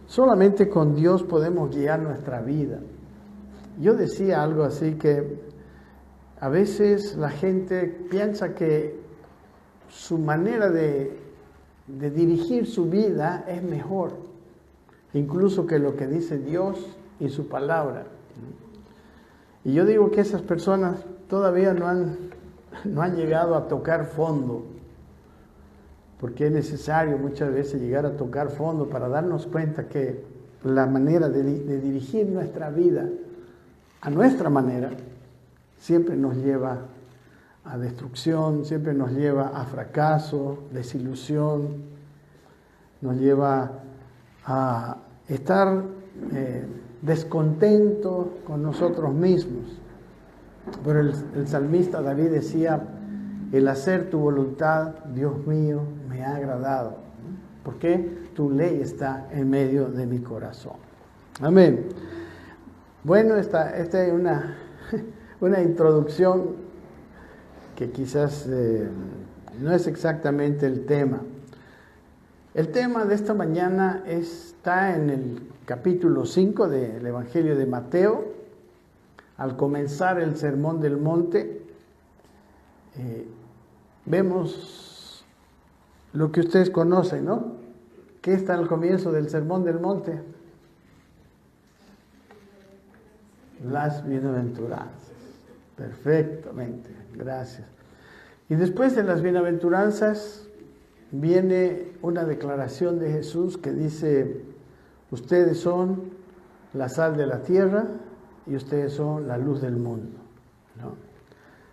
Solamente con Dios podemos guiar nuestra vida. Yo decía algo así que a veces la gente piensa que su manera de dirigir su vida es mejor, incluso que lo que dice Dios y su palabra. Y yo digo que esas personas todavía no han llegado a tocar fondo, porque es necesario muchas veces llegar a tocar fondo para darnos cuenta que la manera de dirigir nuestra vida a nuestra manera siempre nos lleva a destrucción, siempre nos lleva a fracaso, desilusión, nos lleva a estar descontentos con nosotros mismos. Pero el salmista David decía: el hacer tu voluntad, Dios mío, me ha agradado, porque tu ley está en medio de mi corazón. Amén. Bueno, esta es una introducción que quizás no es exactamente el tema. El tema de esta mañana está en el capítulo 5 del Evangelio de Mateo. Al comenzar el Sermón del Monte, vemos lo que ustedes conocen, ¿no? ¿Qué está al comienzo del Sermón del Monte? Las bienaventuranzas. Perfectamente, gracias. Y después de las bienaventuranzas viene una declaración de Jesús que dice: ustedes son la sal de la tierra y ustedes son la luz del mundo, ¿no?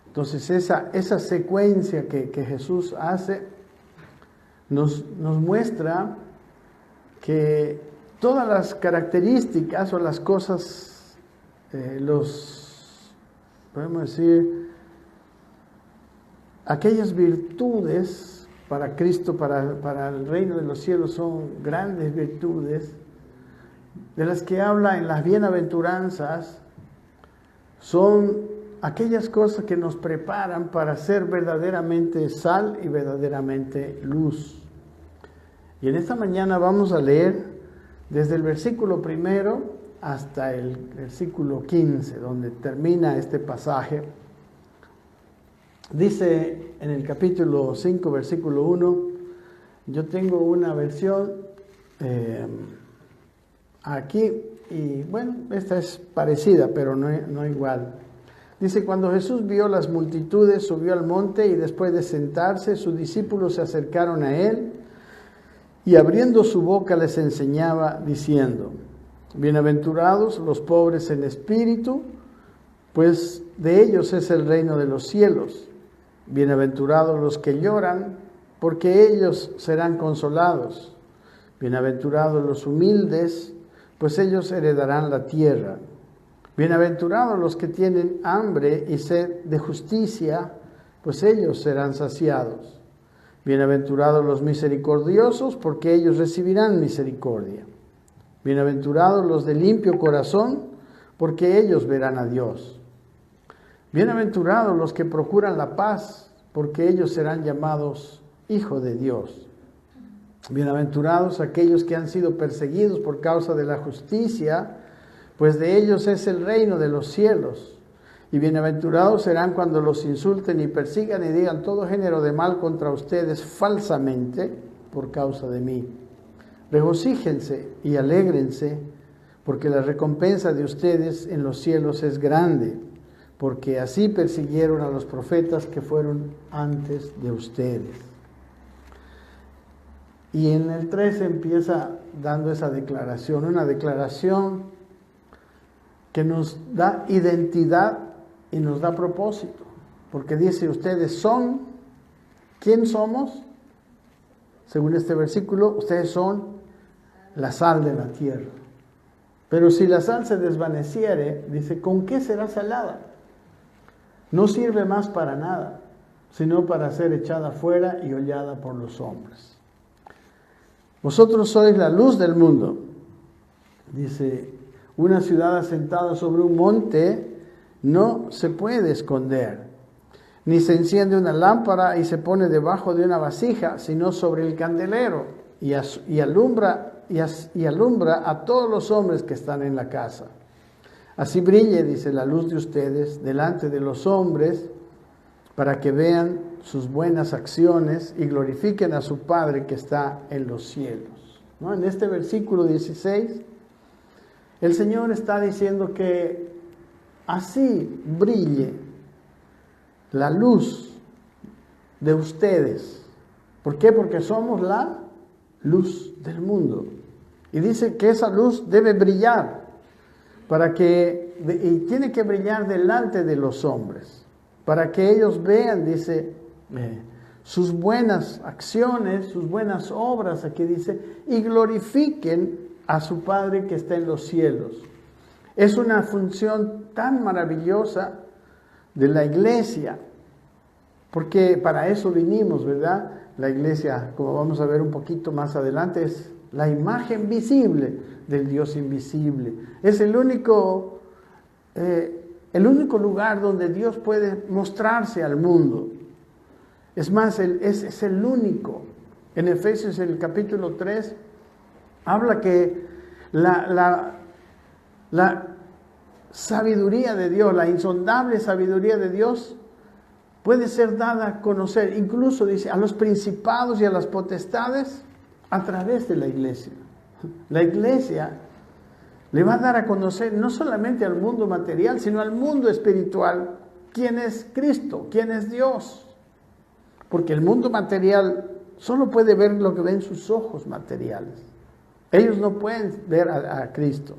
Entonces esa secuencia que Jesús hace nos muestra que todas las características o las cosas, podemos decir, aquellas virtudes para Cristo, para el reino de los cielos, son grandes virtudes, de las que habla en las bienaventuranzas. Son aquellas cosas que nos preparan para ser verdaderamente sal y verdaderamente luz. Y en esta mañana vamos a leer desde el versículo 1 hasta el versículo 15, donde termina este pasaje. Dice en el capítulo 5, versículo 1, yo tengo una versión aquí, y bueno, esta es parecida, pero no igual. Dice: cuando Jesús vio las multitudes, subió al monte, y después de sentarse, sus discípulos se acercaron a él, y abriendo su boca les enseñaba, diciendo: bienaventurados los pobres en espíritu, pues de ellos es el reino de los cielos. Bienaventurados los que lloran, porque ellos serán consolados. Bienaventurados los humildes, pues ellos heredarán la tierra. Bienaventurados los que tienen hambre y sed de justicia, pues ellos serán saciados. Bienaventurados los misericordiosos, porque ellos recibirán misericordia. Bienaventurados los de limpio corazón, porque ellos verán a Dios. Bienaventurados los que procuran la paz, porque ellos serán llamados hijos de Dios. Bienaventurados aquellos que han sido perseguidos por causa de la justicia, pues de ellos es el reino de los cielos. Y bienaventurados serán cuando los insulten y persigan y digan todo género de mal contra ustedes falsamente por causa de mí. Regocíjense y alégrense, porque la recompensa de ustedes en los cielos es grande, porque así persiguieron a los profetas que fueron antes de ustedes. Y en el 13 empieza dando esa declaración, una declaración que nos da identidad y nos da propósito, porque dice: ustedes son, ¿quién somos? Según este versículo, ustedes son la sal de la tierra. Pero si la sal se desvaneciere, dice, ¿con qué será salada? No sirve más para nada, sino para ser echada fuera y hollada por los hombres. Vosotros sois la luz del mundo. Dice: una ciudad asentada sobre un monte no se puede esconder, ni se enciende una lámpara y se pone debajo de una vasija, sino sobre el candelero, y alumbra y alumbra a todos los hombres que están en la casa. Así brille, dice, la luz de ustedes delante de los hombres, para que vean sus buenas acciones y glorifiquen a su Padre que está en los cielos. ¿No? En este versículo 16, el Señor está diciendo que así brille la luz de ustedes. ¿Por qué? Porque somos la luz del mundo. Y dice que esa luz debe brillar y tiene que brillar delante de los hombres, para que ellos vean, dice, sus buenas acciones, sus buenas obras, aquí dice, y glorifiquen a su Padre que está en los cielos. Es una función tan maravillosa de la iglesia, porque para eso vinimos, ¿verdad? La iglesia, como vamos a ver un poquito más adelante, es la imagen visible del Dios invisible. Es el único lugar donde Dios puede mostrarse al mundo. Es más, es el único. En Efesios, el capítulo 3, habla que la sabiduría de Dios, la insondable sabiduría de Dios, puede ser dada a conocer, incluso dice, a los principados y a las potestades a través de la iglesia. La iglesia le va a dar a conocer no solamente al mundo material, sino al mundo espiritual, quién es Cristo, quién es Dios. Porque el mundo material solo puede ver lo que ven sus ojos materiales. Ellos no pueden ver a Cristo.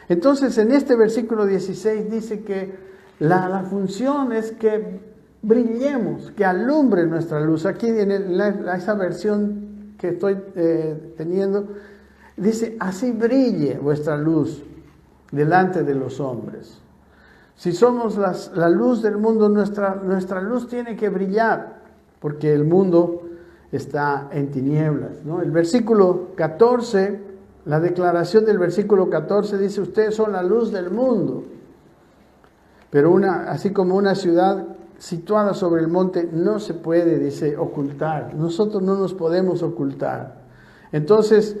Entonces, en este versículo 16 dice que la función es que brillemos, que alumbre nuestra luz. Aquí en esa versión que estoy teniendo, dice, así brille vuestra luz delante de los hombres. Si somos la luz del mundo, nuestra luz tiene que brillar, porque el mundo está en tinieblas, ¿no? El versículo 14, la declaración del versículo 14 dice, ustedes son la luz del mundo. Pero así como una ciudad situada sobre el monte no se puede, dice, ocultar. Nosotros no nos podemos ocultar. Entonces,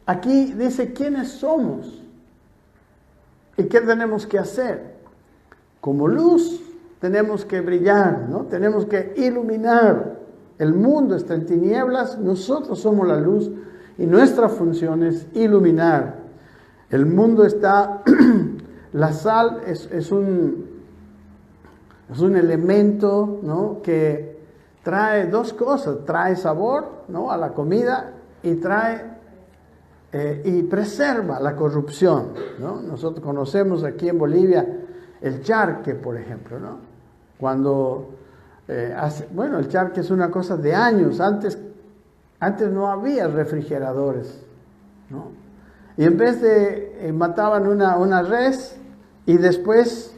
aquí dice quiénes somos y qué tenemos que hacer. Como luz tenemos que brillar, ¿no? Tenemos que iluminar. El mundo está en tinieblas, nosotros somos la luz y nuestra función es iluminar. El mundo está, la sal es un elemento, ¿no? Que trae dos cosas, trae sabor, ¿no? A la comida y y preserva la corrupción, ¿no? Nosotros conocemos aquí en Bolivia el charque, por ejemplo, ¿no? Cuando el charque es una cosa de años, antes no había refrigeradores, ¿no? Y en vez de mataban una res y después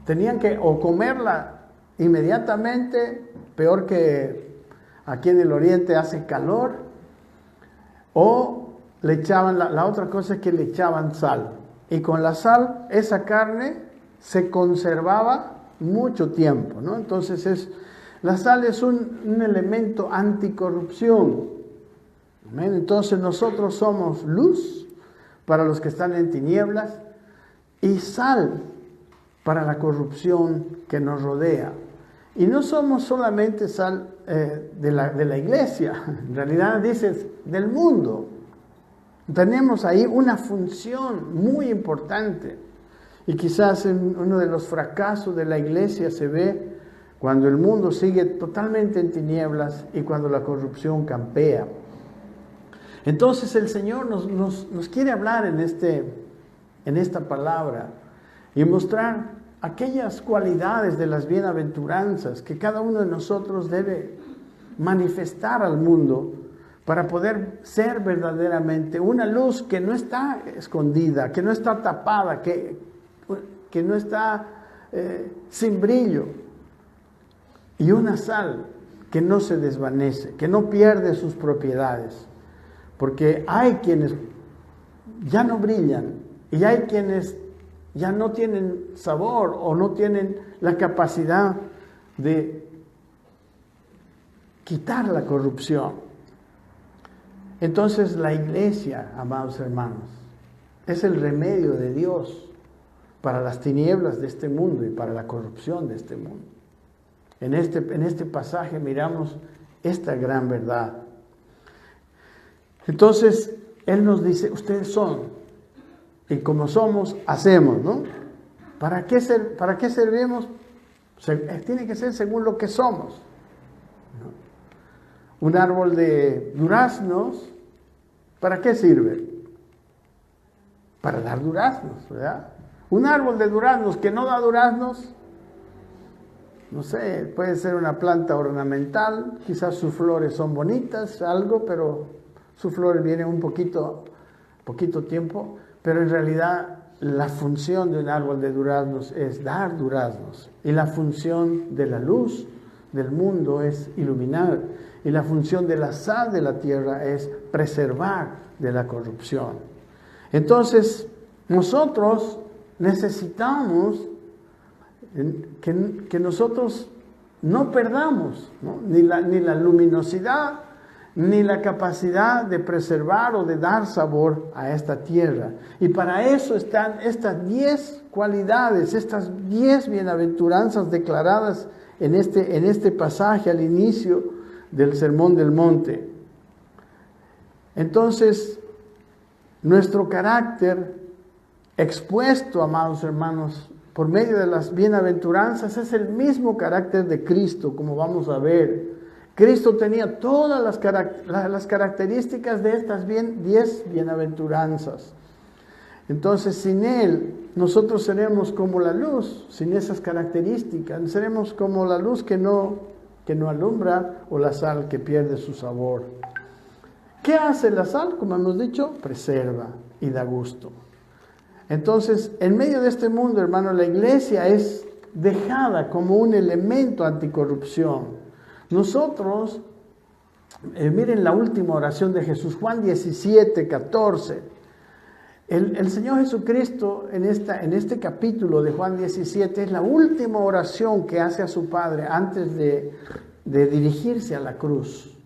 tenían que o comerla inmediatamente, peor que aquí en el oriente hace calor, o le echaban, la otra cosa es que le echaban sal. Y con la sal esa carne se conservaba mucho tiempo, ¿no? Entonces la sal es un elemento anticorrupción. ¿Amén? Entonces nosotros somos luz para los que están en tinieblas y sal para la corrupción que nos rodea. Y no somos solamente sal de la iglesia, en realidad dices del mundo. Tenemos ahí una función muy importante. Y quizás uno de los fracasos de la iglesia se ve cuando el mundo sigue totalmente en tinieblas y cuando la corrupción campea. Entonces el Señor nos quiere hablar en esta palabra y mostrar aquellas cualidades de las bienaventuranzas que cada uno de nosotros debe manifestar al mundo para poder ser verdaderamente una luz que no está escondida, que no está tapada, que no está sin brillo, y una sal que no se desvanece, que no pierde sus propiedades, porque hay quienes ya no brillan y hay quienes ya no tienen sabor o no tienen la capacidad de quitar la corrupción. Entonces la iglesia, amados hermanos, es el remedio de Dios para las tinieblas de este mundo y para la corrupción de este mundo. En este pasaje miramos esta gran verdad. Entonces, Él nos dice, ustedes son, y como somos, hacemos, ¿no? ¿Para qué servimos? Tiene que ser según lo que somos, ¿no? Un árbol de duraznos, ¿para qué sirve? Para dar duraznos, ¿verdad? Un árbol de duraznos que no da duraznos, no sé, puede ser una planta ornamental, quizás sus flores son bonitas, algo, pero sus flores vienen un poquito tiempo, pero en realidad la función de un árbol de duraznos es dar duraznos, y la función de la luz del mundo es iluminar, y la función de la sal de la tierra es preservar de la corrupción. Entonces, nosotros necesitamos que nosotros no perdamos, ¿no? Ni la luminosidad, ni la capacidad de preservar o de dar sabor a esta tierra. Y para eso están estas 10 cualidades, estas 10 bienaventuranzas declaradas en este pasaje al inicio del Sermón del Monte. Entonces, nuestro carácter expuesto, amados hermanos, por medio de las bienaventuranzas, es el mismo carácter de Cristo, como vamos a ver. Cristo tenía todas las características de estas 10 bienaventuranzas. Entonces, sin Él, nosotros seremos como la luz, sin esas características. Seremos como la luz que no alumbra, o la sal que pierde su sabor. ¿Qué hace la sal? Como hemos dicho, preserva y da gusto. Entonces, en medio de este mundo, hermano, la iglesia es dejada como un elemento anticorrupción. Nosotros, miren la última oración de Jesús, Juan 17, 14. El Señor Jesucristo en este capítulo de Juan 17 es la última oración que hace a su Padre antes de dirigirse a la cruz.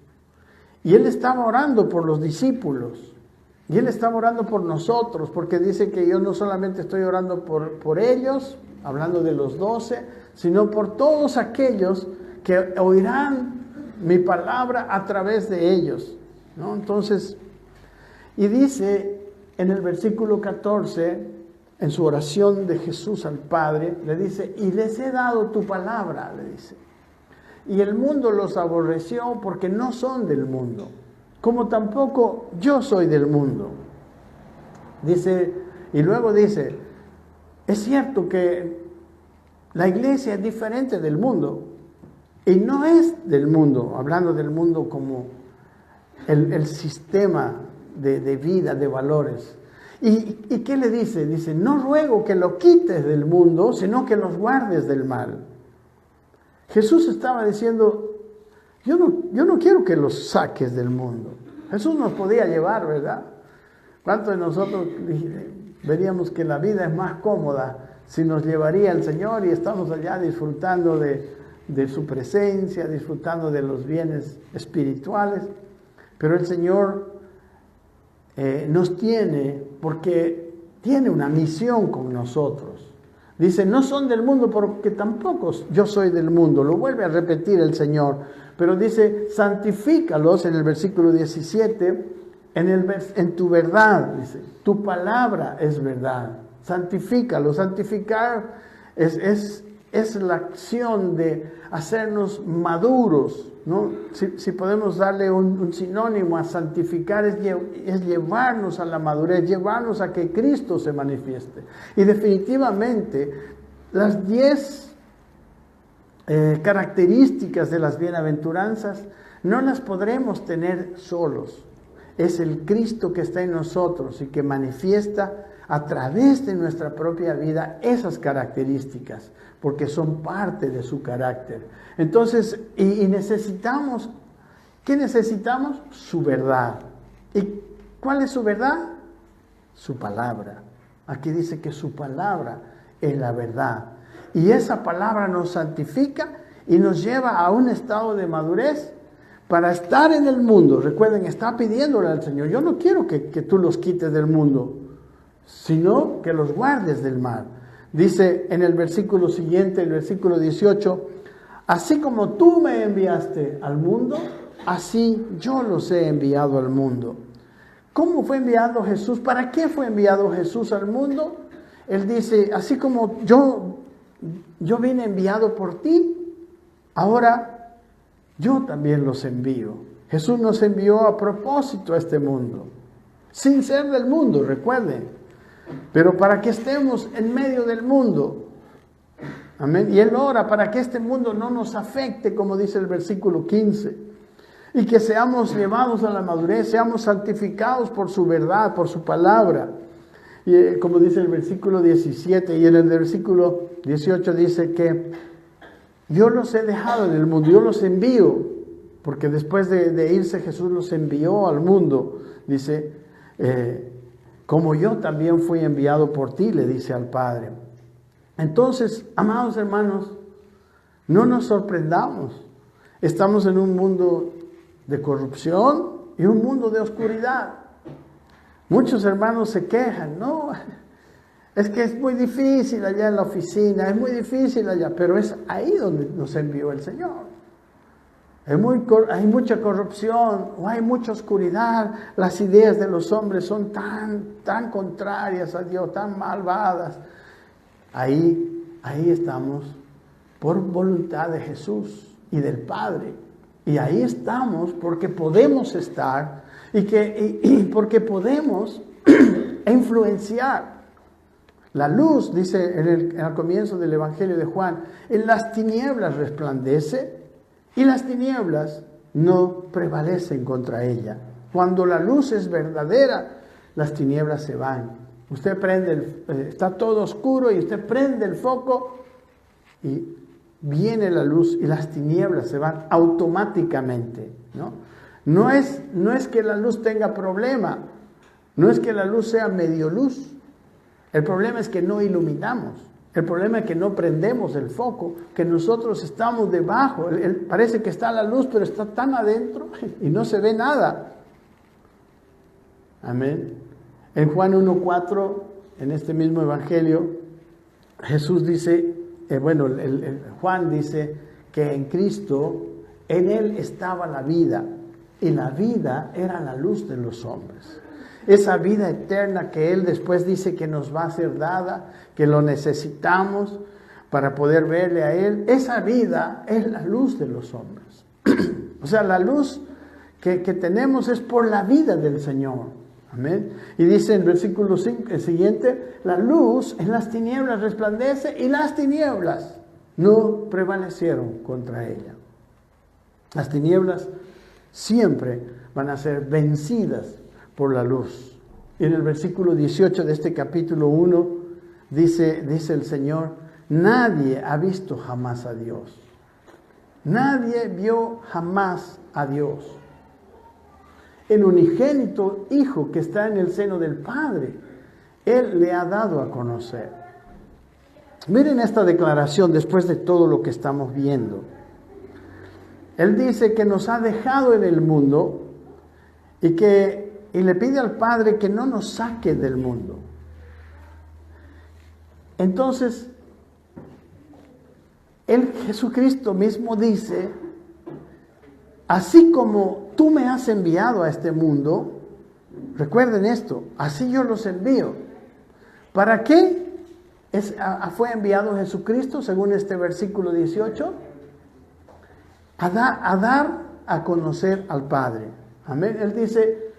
Y Él estaba orando por los discípulos. Y Él estaba orando por nosotros, porque dice que yo no solamente estoy orando por ellos, hablando de los 12, sino por todos aquellos que oirán mi palabra a través de ellos, ¿no? Entonces, y dice en el versículo 14, en su oración de Jesús al Padre, le dice, y les he dado tu palabra, le dice. Y el mundo los aborreció porque no son del mundo, como tampoco yo soy del mundo. Dice, y luego dice, es cierto que la iglesia es diferente del mundo, y no es del mundo, hablando del mundo como el sistema de vida, de valores. ¿Y qué le dice? Dice, no ruego que lo quites del mundo, sino que los guardes del mal. Jesús estaba diciendo, yo no quiero que los saques del mundo. Jesús nos podía llevar, ¿verdad? ¿Cuántos de nosotros veríamos que la vida es más cómoda si nos llevaría el Señor y estamos allá disfrutando de su presencia, disfrutando de los bienes espirituales? Pero el Señor nos tiene, porque tiene una misión con nosotros. Dice, no son del mundo porque tampoco yo soy del mundo. Lo vuelve a repetir el Señor. Pero dice, santifícalos en el versículo 17, en tu verdad, dice, tu palabra es verdad. Santifícalos. Santificar es la acción de hacernos maduros, ¿no? Si podemos darle un sinónimo a santificar, es llevarnos a la madurez, llevarnos a que Cristo se manifieste. Y definitivamente, las 10 características de las bienaventuranzas no las podremos tener solos. Es el Cristo que está en nosotros y que manifiesta a través de nuestra propia vida esas características, porque son parte de su carácter. Entonces, y necesitamos, ¿qué necesitamos? Su verdad. ¿Y cuál es su verdad? Su palabra. Aquí dice que su palabra es la verdad. Y esa palabra nos santifica y nos lleva a un estado de madurez para estar en el mundo. Recuerden, está pidiéndole al Señor, yo no quiero que tú los quites del mundo, sino que los guardes del mal. Dice en el versículo siguiente, el versículo 18, así como tú me enviaste al mundo, así yo los he enviado al mundo. ¿Cómo fue enviado Jesús? ¿Para qué fue enviado Jesús al mundo? Él dice, así como yo vine enviado por ti, ahora yo también los envío. Jesús nos envió a propósito a este mundo, sin ser del mundo, recuerden, pero para que estemos en medio del mundo. Amén. Y Él ora para que este mundo no nos afecte, como dice el versículo 15. Y que seamos llevados a la madurez, seamos santificados por su verdad, por su palabra. Y como dice el versículo 17, y en el versículo 18 dice que yo los he dejado en el mundo, yo los envío, porque después de irse Jesús los envió al mundo. Dice, como yo también fui enviado por ti, le dice al Padre. Entonces, amados hermanos, no nos sorprendamos. Estamos en un mundo de corrupción y un mundo de oscuridad. Muchos hermanos se quejan, no, es que es muy difícil allá en la oficina, es muy difícil allá, pero es ahí donde nos envió el Señor. Hay mucha corrupción, o hay mucha oscuridad, las ideas de los hombres son tan contrarias a Dios, tan malvadas. Ahí estamos por voluntad de Jesús y del Padre. Y ahí estamos porque podemos estar y porque podemos influenciar. La luz, dice en el comienzo del Evangelio de Juan, en las tinieblas resplandece y las tinieblas no prevalecen contra ella. Cuando la luz es verdadera, las tinieblas se van. Usted está todo oscuro y usted prende el foco y viene la luz y las tinieblas se van automáticamente, ¿no? No es que la luz tenga problema, no es que la luz sea medio luz. El problema es que no iluminamos. El problema es que no prendemos el foco, que nosotros estamos debajo. Parece que está la luz, pero está tan adentro y no se ve nada. Amén. En Juan 1:4, en este mismo evangelio, Jesús dice, Juan dice que en Cristo, en Él estaba la vida, y la vida era la luz de los hombres. Esa vida eterna que Él después dice que nos va a ser dada, que lo necesitamos para poder verle a Él, esa vida es la luz de los hombres. O sea, la luz que tenemos es por la vida del Señor. Amén. Y dice en el versículo 5, el siguiente, la luz en las tinieblas resplandece y las tinieblas no prevalecieron contra ella. Las tinieblas siempre van a ser vencidas por la luz. Y en el versículo 18 de este capítulo 1 dice el Señor, nadie ha visto jamás a Dios. Nadie vio jamás a Dios. El unigénito Hijo que está en el seno del Padre, Él le ha dado a conocer. Miren esta declaración después de todo lo que estamos viendo. Él dice que nos ha dejado en el mundo y le pide al Padre que no nos saque del mundo. Entonces, Jesucristo mismo dice, así como tú me has enviado a este mundo, recuerden esto, así yo los envío. ¿Para qué fue enviado Jesucristo, según este versículo 18? A dar a conocer al Padre. Amén. Él dice,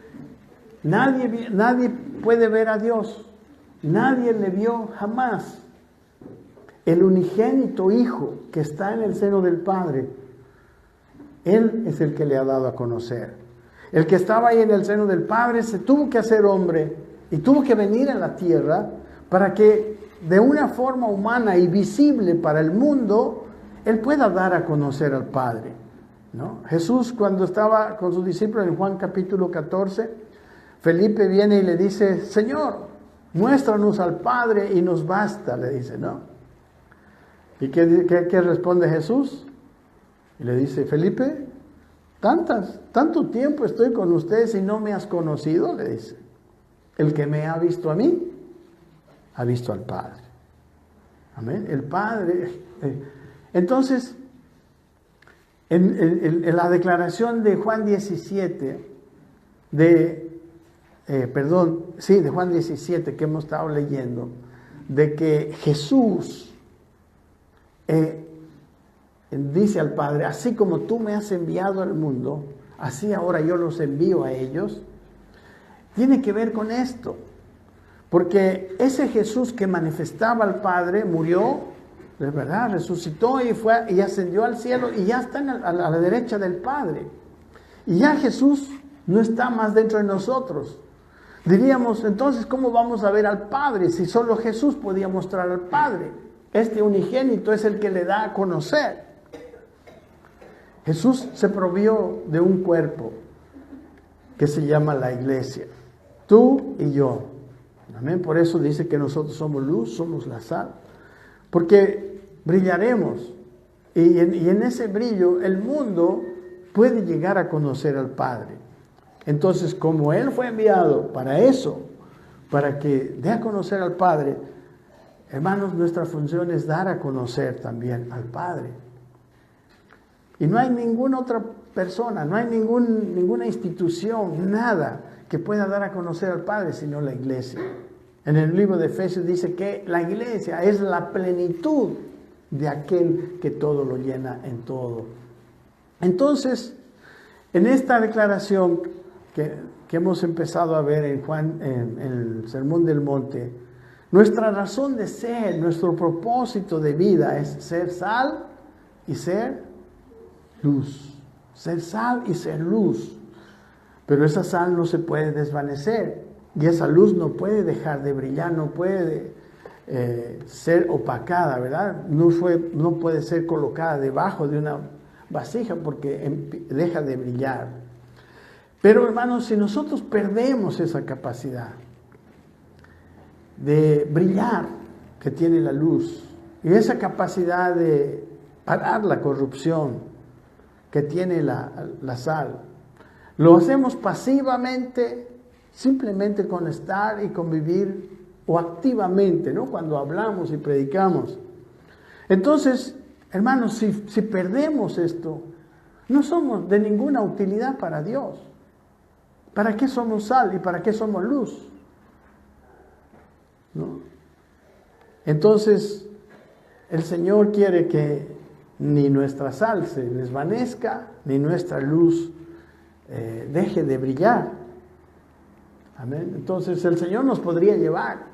nadie puede ver a Dios. Nadie le vio jamás. El unigénito Hijo que está en el seno del Padre, Él es el que le ha dado a conocer. El que estaba ahí en el seno del Padre se tuvo que hacer hombre y tuvo que venir a la tierra para que de una forma humana y visible para el mundo, Él pueda dar a conocer al Padre, ¿no? Jesús, cuando estaba con sus discípulos en Juan capítulo 14, Felipe viene y le dice, Señor, muéstranos al Padre y nos basta, le dice, ¿no? ¿Y qué responde Jesús? Y le dice, Felipe, Tanto tiempo estoy con ustedes y no me has conocido, le dice. El que me ha visto a mí, ha visto al Padre. Amén. El Padre. Entonces, en la declaración de Juan 17, de Juan 17 que hemos estado leyendo, de que Jesús dice al Padre, así como tú me has enviado al mundo, así ahora yo los envío a ellos, tiene que ver con esto. Porque ese Jesús que manifestaba al Padre murió, de verdad, resucitó y ascendió al cielo y ya está a la derecha del Padre. Y ya Jesús no está más dentro de nosotros. Diríamos, entonces, ¿cómo vamos a ver al Padre si solo Jesús podía mostrar al Padre? Este unigénito es el que le da a conocer. Jesús se provió de un cuerpo que se llama la iglesia. Tú y yo. Amén. Por eso dice que nosotros somos luz, somos la sal. Porque brillaremos. Y en ese brillo el mundo puede llegar a conocer al Padre. Entonces, como Él fue enviado para eso, para que dé a conocer al Padre, hermanos, nuestra función es dar a conocer también al Padre. Y no hay ninguna otra persona, no hay ninguna institución, nada que pueda dar a conocer al Padre sino la iglesia. En el libro de Efesios dice que la iglesia es la plenitud de aquel que todo lo llena en todo. Entonces, en esta declaración que hemos empezado a ver en el Sermón del Monte, nuestra razón de ser, nuestro propósito de vida es ser sal y ser luz. Ser sal y ser luz. Pero esa sal no se puede desvanecer y esa luz no puede dejar de brillar, no puede ser opacada, ¿verdad? No puede ser colocada debajo de una vasija porque deja de brillar. Pero hermanos, si nosotros perdemos esa capacidad de brillar que tiene la luz y esa capacidad de parar la corrupción que tiene la sal, lo hacemos pasivamente, simplemente con estar y convivir, o activamente, ¿no? Cuando hablamos y predicamos. Entonces, hermanos, si perdemos esto, no somos de ninguna utilidad para Dios. ¿Para qué somos sal y para qué somos luz? ¿No? Entonces, el Señor quiere que ni nuestra sal se desvanezca, ni nuestra luz deje de brillar. Amén. Entonces, el Señor nos podría llevar.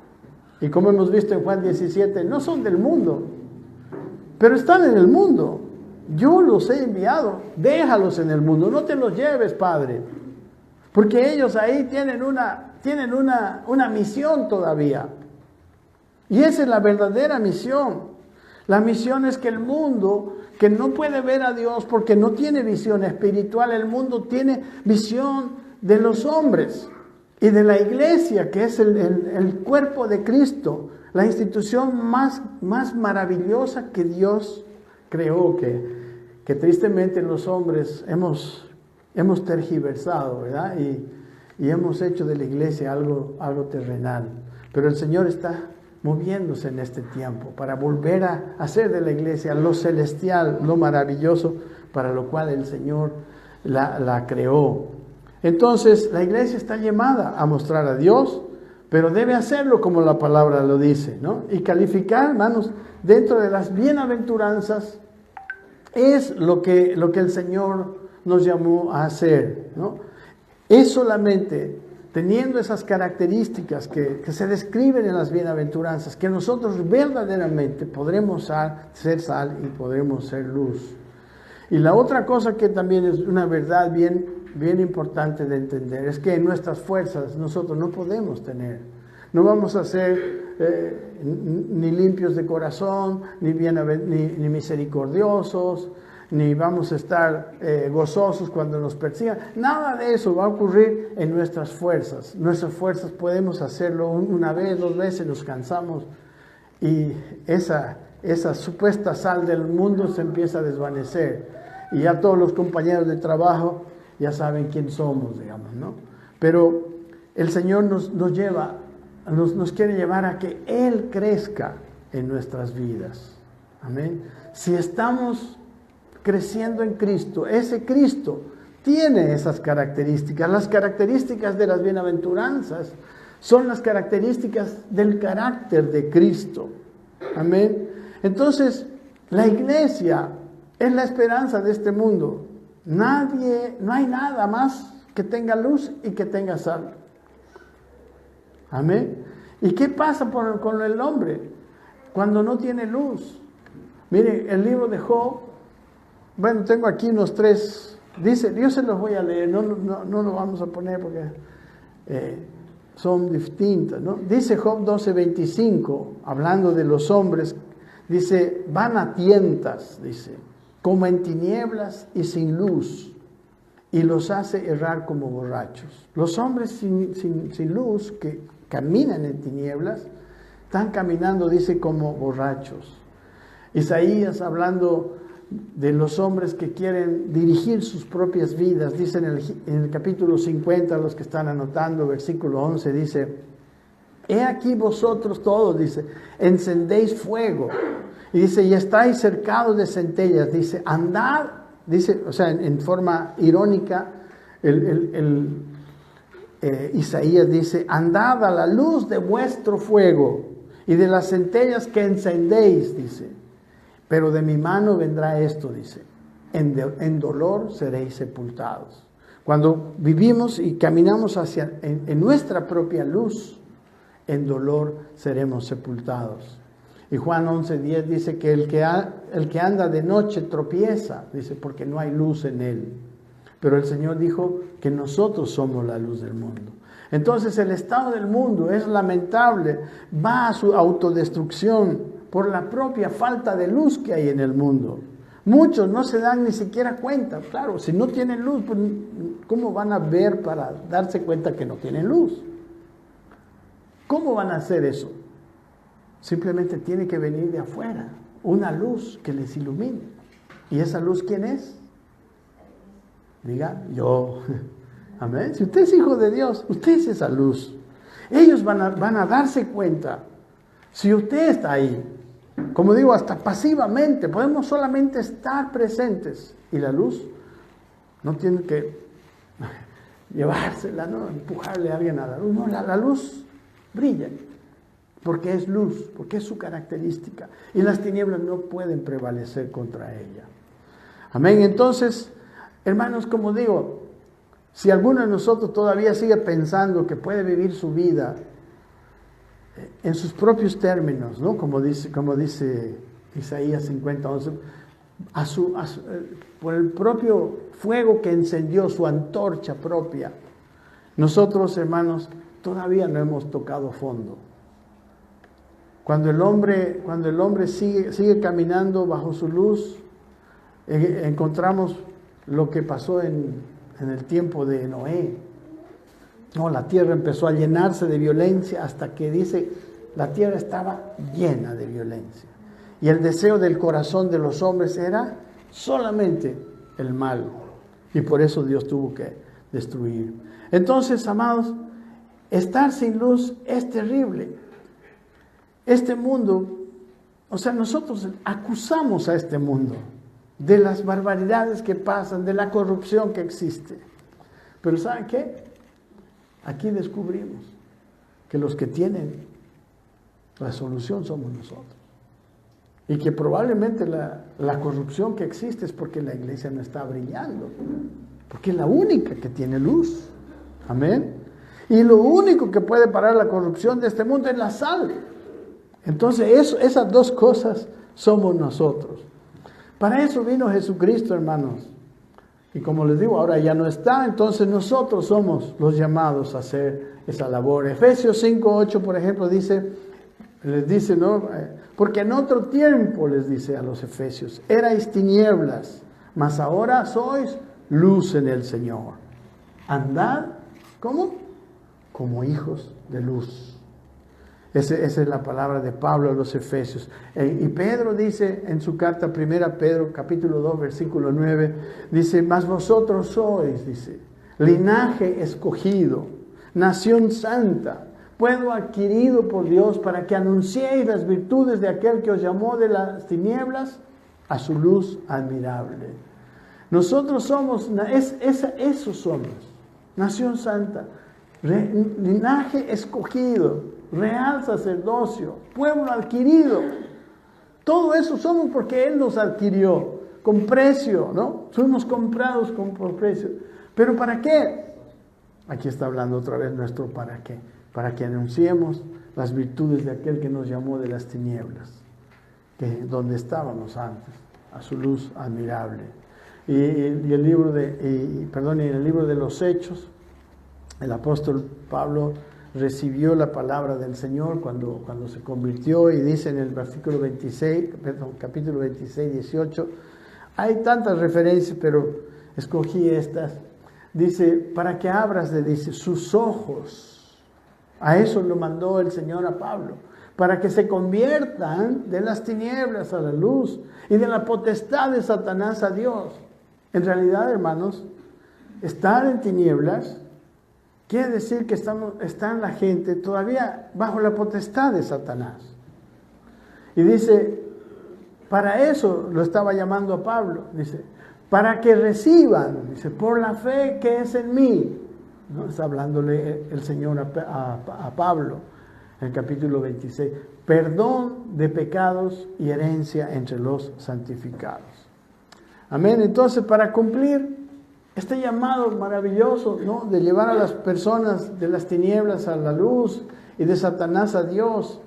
Y como hemos visto en Juan 17, no son del mundo, pero están en el mundo. Yo los he enviado, déjalos en el mundo, no te los lleves, Padre. Porque ellos ahí tienen una misión todavía. Y esa es la verdadera misión. La misión es que el mundo, que no puede ver a Dios porque no tiene visión espiritual, el mundo tiene visión de los hombres y de la iglesia, que es el cuerpo de Cristo, la institución más maravillosa que Dios creó, que tristemente los hombres hemos tergiversado, ¿verdad? Y hemos hecho de la iglesia algo terrenal. Pero el Señor está moviéndose en este tiempo para volver a hacer de la iglesia lo celestial, lo maravilloso, para lo cual el Señor la creó. Entonces, la iglesia está llamada a mostrar a Dios, pero debe hacerlo como la palabra lo dice, ¿no? Y calificar, hermanos, dentro de las bienaventuranzas, es lo que el Señor nos llamó a hacer, ¿no? Es solamente teniendo esas características que se describen en las bienaventuranzas, que nosotros verdaderamente podremos ser sal y podremos ser luz. Y la otra cosa que también es una verdad bien importante de entender, es que en nuestras fuerzas nosotros no podemos tener. No vamos a ser ni limpios de corazón, ni misericordiosos, ni vamos a estar gozosos cuando nos persigan. Nada de eso va a ocurrir en nuestras fuerzas. Nuestras fuerzas podemos hacerlo una vez, 2 veces, nos cansamos y esa supuesta sal del mundo se empieza a desvanecer. y ya todos los compañeros de trabajo ya saben quién somos, digamos, ¿no? Pero el Señor nos quiere llevar a que Él crezca en nuestras vidas. Amén. Si estamos creciendo en Cristo, ese Cristo tiene esas características. Las características de las bienaventuranzas son las características del carácter de Cristo. Amén. Entonces, la iglesia es la esperanza de este mundo. No hay nada más que tenga luz y que tenga sal. Amén. ¿Y qué pasa con el hombre cuando no tiene luz? Mire, el libro de Job, bueno, tengo aquí unos 3, dice, yo se los voy a leer, no lo vamos a poner porque son distintas, ¿no? Dice Job 12:25, hablando de los hombres, dice, van a tientas, dice, como en tinieblas y sin luz, y los hace errar como borrachos. Los hombres sin luz, que caminan en tinieblas, están caminando, dice, como borrachos. Isaías, hablando de los hombres que quieren dirigir sus propias vidas, dice en el capítulo 50, los que están anotando, versículo 11, dice, he aquí vosotros todos, dice, encendéis fuego, y dice, y estáis cercados de centellas, dice, andad, dice, o sea, en forma irónica, Isaías dice, andad a la luz de vuestro fuego, y de las centellas que encendéis, dice, pero de mi mano vendrá esto, dice, en dolor seréis sepultados. Cuando vivimos y caminamos en nuestra propia luz, en dolor seremos sepultados. Y Juan 11:10 dice que el que anda de noche tropieza, dice, porque no hay luz en él. Pero el Señor dijo que nosotros somos la luz del mundo. Entonces el estado del mundo es lamentable, va a su autodestrucción por la propia falta de luz que hay en el mundo. Muchos no se dan ni siquiera cuenta. Claro, si no tienen luz, pues, ¿cómo van a ver para darse cuenta que no tienen luz? ¿Cómo van a hacer eso? Simplemente tiene que venir de afuera, una luz que les ilumine. ¿Y esa luz quién es? Diga, yo. Amén. Si usted es hijo de Dios, usted es esa luz. Ellos van a darse cuenta. Si usted está ahí, como digo, hasta pasivamente, podemos solamente estar presentes. Y la luz no tiene que llevársela, ¿no? Empujarle a alguien a la luz. No, la luz brilla, porque es luz, porque es su característica. Y las tinieblas no pueden prevalecer contra ella. Amén. Entonces, hermanos, como digo, si alguno de nosotros todavía sigue pensando que puede vivir su vida en sus propios términos, ¿no? Como dice Isaías 50:11, por el propio fuego que encendió, su antorcha propia, nosotros, hermanos, todavía no hemos tocado fondo. Cuando el hombre sigue caminando bajo su luz, encontramos lo que pasó en el tiempo de Noé. No, la tierra empezó a llenarse de violencia hasta que dice, la tierra estaba llena de violencia. Y el deseo del corazón de los hombres era solamente el mal. Y por eso Dios tuvo que destruir. Entonces, amados, estar sin luz es terrible. Este mundo, o sea, nosotros acusamos a este mundo de las barbaridades que pasan, de la corrupción que existe. Pero ¿saben qué? Aquí descubrimos que los que tienen la solución somos nosotros. Y que probablemente la corrupción que existe es porque la iglesia no está brillando. Porque es la única que tiene luz. Amén. Y lo único que puede parar la corrupción de este mundo es la sal. Entonces esas dos cosas somos nosotros. Para eso vino Jesucristo, hermanos. Y como les digo, ahora ya no está, entonces nosotros somos los llamados a hacer esa labor. Efesios 5:8, por ejemplo, les dice, ¿no? Porque en otro tiempo, les dice a los efesios, erais tinieblas, mas ahora sois luz en el Señor. Andad, ¿cómo? Como hijos de luz. Esa es la palabra de Pablo a los Efesios. Y Pedro dice en su carta primera, Pedro capítulo 2, versículo 9, dice, mas vosotros sois, dice, linaje escogido, nación santa, pueblo adquirido por Dios para que anunciéis las virtudes de aquel que os llamó de las tinieblas a su luz admirable. Nosotros somos, eso somos, nación santa, linaje escogido, real sacerdocio, pueblo adquirido. Todo eso somos porque Él nos adquirió con precio, ¿no? Fuimos comprados por precio. ¿Pero para qué? Aquí está hablando otra vez nuestro para qué. Para que anunciemos las virtudes de aquel que nos llamó de las tinieblas, donde estábamos antes, a su luz admirable. Y en el libro de los Hechos, el apóstol Pablo recibió la palabra del Señor cuando se convirtió, y dice en el capítulo 26, 18, hay tantas referencias, pero escogí estas. Dice, para que abras, dice, sus ojos. A eso lo mandó el Señor a Pablo, para que se conviertan de las tinieblas a la luz y de la potestad de Satanás a Dios. En realidad, hermanos, estar en tinieblas quiere decir que está la gente todavía bajo la potestad de Satanás. Y dice, para eso lo estaba llamando a Pablo, dice, para que reciban, dice, por la fe que es en mí. ¿No? Está hablándole el Señor a Pablo en el capítulo 26. Perdón de pecados y herencia entre los santificados. Amén. Entonces, para cumplir este llamado maravilloso, ¿no?, de llevar a las personas de las tinieblas a la luz y de Satanás a Dios,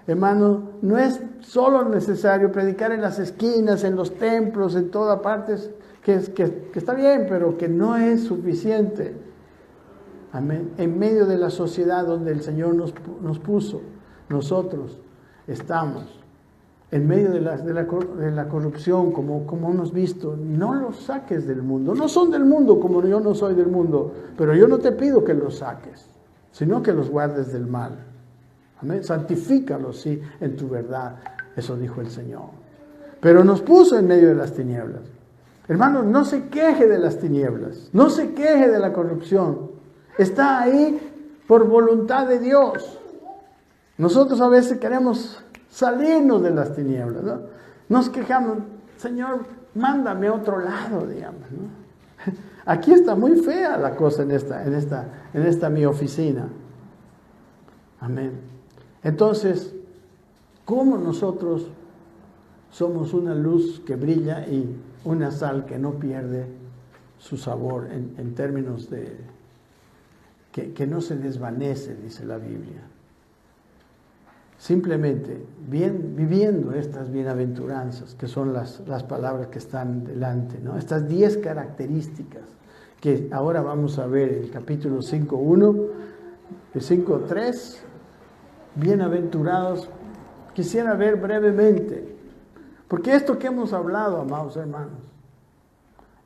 hermano, no es solo necesario predicar en las esquinas, en los templos, en todas partes, que está bien, pero que no es suficiente. Amén. En medio de la sociedad donde el Señor nos puso, nosotros estamos en medio de la corrupción, como hemos visto. No los saques del mundo. No son del mundo como yo no soy del mundo, pero yo no te pido que los saques, sino que los guardes del mal. Amén. Santifícalos, sí, en tu verdad. Eso dijo el Señor. Pero nos puso en medio de las tinieblas. Hermanos, no se queje de las tinieblas. No se queje de la corrupción. Está ahí por voluntad de Dios. Nosotros a veces queremos salirnos de las tinieblas, ¿no? Nos quejamos, Señor, mándame a otro lado, digamos, ¿no? Aquí está muy fea la cosa en esta mi oficina. Amén. Entonces, ¿cómo nosotros somos una luz que brilla y una sal que no pierde su sabor en términos de que no se desvanece, dice la Biblia? Simplemente viviendo estas bienaventuranzas, que son las palabras que están delante, ¿no? Estas 10 características que ahora vamos a ver en el capítulo 5.1, el 5.3, bienaventurados. Quisiera ver brevemente, porque esto que hemos hablado, amados hermanos,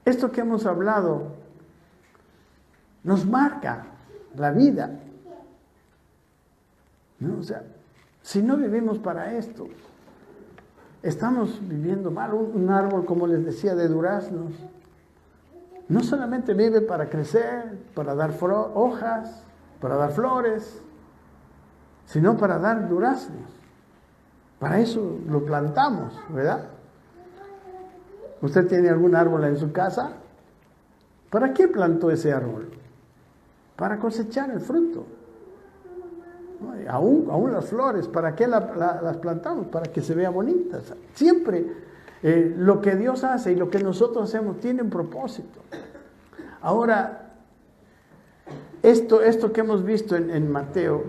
esto que hemos hablado nos marca la vida, ¿no? O sea, si no vivimos para esto, estamos viviendo mal. Un árbol, como les decía, de duraznos, no solamente vive para crecer, para dar hojas, para dar flores, sino para dar duraznos. Para eso lo plantamos, ¿verdad? ¿Usted tiene algún árbol en su casa? ¿Para qué plantó ese árbol? Para cosechar el fruto. Aún las flores, ¿para qué las plantamos? Para que se vean bonitas. Siempre lo que Dios hace y lo que nosotros hacemos tiene un propósito. Ahora, esto que hemos visto en Mateo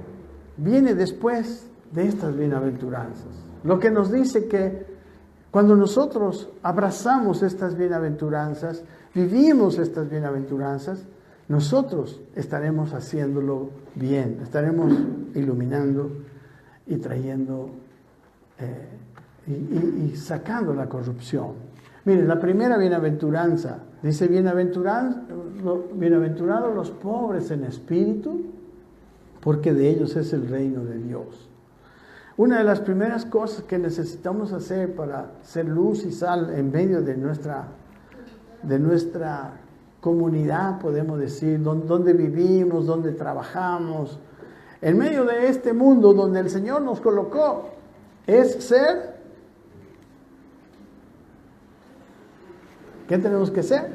viene después de estas bienaventuranzas. Lo que nos dice que cuando nosotros abrazamos estas bienaventuranzas, vivimos estas bienaventuranzas, nosotros estaremos haciéndolo bien, estaremos iluminando y trayendo y sacando la corrupción. Miren, la primera bienaventuranza dice: bienaventurados los pobres en espíritu, porque de ellos es el reino de Dios. Una de las primeras cosas que necesitamos hacer para ser luz y sal en medio de nuestra comunidad, podemos decir, donde vivimos, donde trabajamos, en medio de este mundo donde el Señor nos colocó, es ser. ¿Qué tenemos que ser?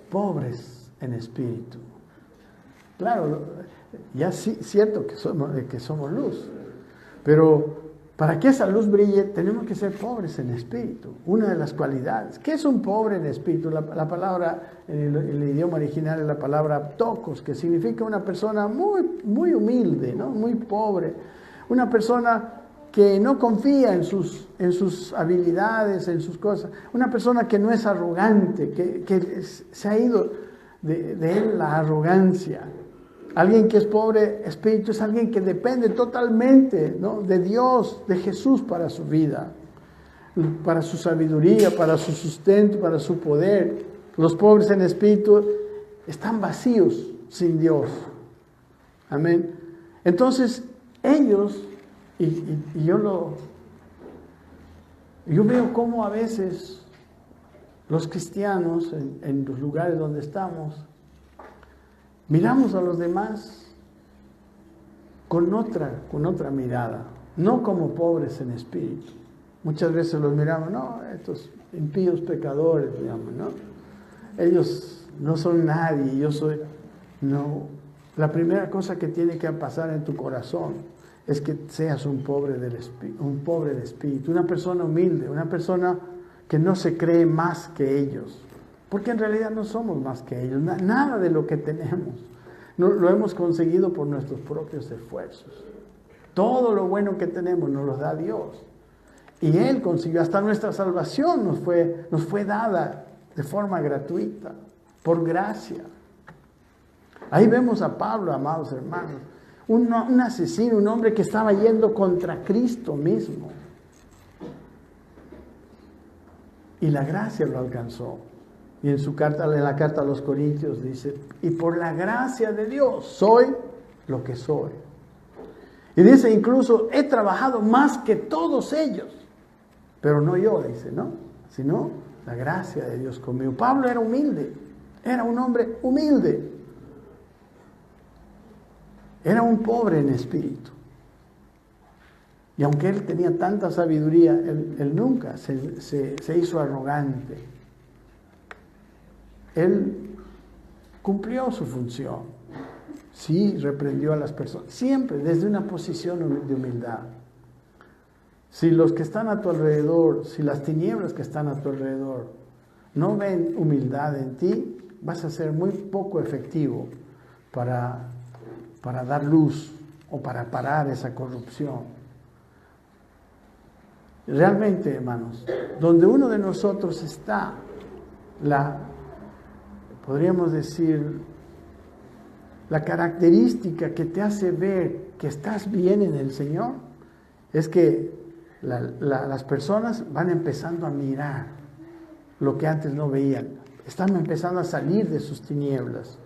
Pobres en espíritu. Claro, ya sí, cierto que somos luz, pero para que esa luz brille tenemos que ser pobres en espíritu. Una de las cualidades. ¿Qué es un pobre en espíritu? La palabra en el idioma original es la palabra ptokos, que significa una persona muy, muy humilde, ¿no? Muy pobre. Una persona que no confía en sus habilidades, en sus cosas. Una persona que no es arrogante, que se ha ido de él la arrogancia. Alguien que es pobre espíritu es alguien que depende totalmente, ¿no?, de Dios, de Jesús para su vida, para su sabiduría, para su sustento, para su poder. Los pobres en espíritu están vacíos sin Dios. Amén. Entonces, ellos, y yo veo cómo a veces los cristianos en los lugares donde estamos, miramos a los demás con otra mirada, no como pobres en espíritu. Muchas veces los miramos, no, estos impíos pecadores, digamos, ¿no? Ellos no son nadie, yo soy. No, la primera cosa que tiene que pasar en tu corazón es que seas un pobre de espíritu, una persona humilde, una persona que no se cree más que ellos. Porque en realidad no somos más que ellos. Nada de lo que tenemos lo hemos conseguido por nuestros propios esfuerzos. Todo lo bueno que tenemos nos lo da Dios. Y Él consiguió, hasta nuestra salvación nos fue dada de forma gratuita, por gracia. Ahí vemos a Pablo, amados hermanos, un asesino, un hombre que estaba yendo contra Cristo mismo. Y la gracia lo alcanzó. Y en la carta a los Corintios dice, y por la gracia de Dios soy lo que soy. Y dice incluso, he trabajado más que todos ellos. Pero no yo, dice, ¿no? Sino la gracia de Dios conmigo. Pablo era humilde, era un hombre humilde. Era un pobre en espíritu. Y aunque él tenía tanta sabiduría, él nunca se hizo arrogante. Él cumplió su función. Sí, reprendió a las personas, siempre desde una posición de humildad. Si los que están a tu alrededor, si las tinieblas que están a tu alrededor no ven humildad en ti, vas a ser muy poco efectivo para dar luz o para parar esa corrupción. Realmente, hermanos, donde uno de nosotros está, podríamos decir, la característica que te hace ver que estás bien en el Señor, es que las personas van empezando a mirar lo que antes no veían. Están empezando a salir de sus tinieblas.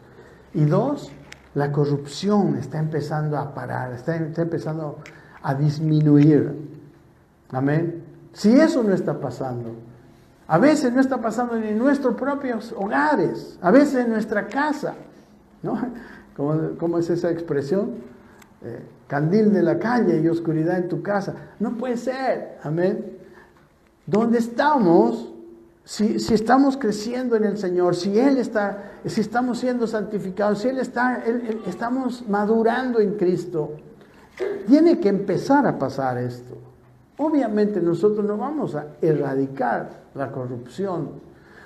Y dos, la corrupción está empezando a parar, está empezando a disminuir. Amén. Si eso no está pasando, a veces no está pasando ni en nuestros propios hogares, a veces en nuestra casa, ¿no? ¿Cómo es esa expresión? Candil de la calle y oscuridad en tu casa. No puede ser, amén. ¿Dónde estamos? Si estamos creciendo en el Señor, si estamos siendo santificados, si estamos madurando en Cristo, tiene que empezar a pasar esto. Obviamente nosotros no vamos a erradicar la corrupción,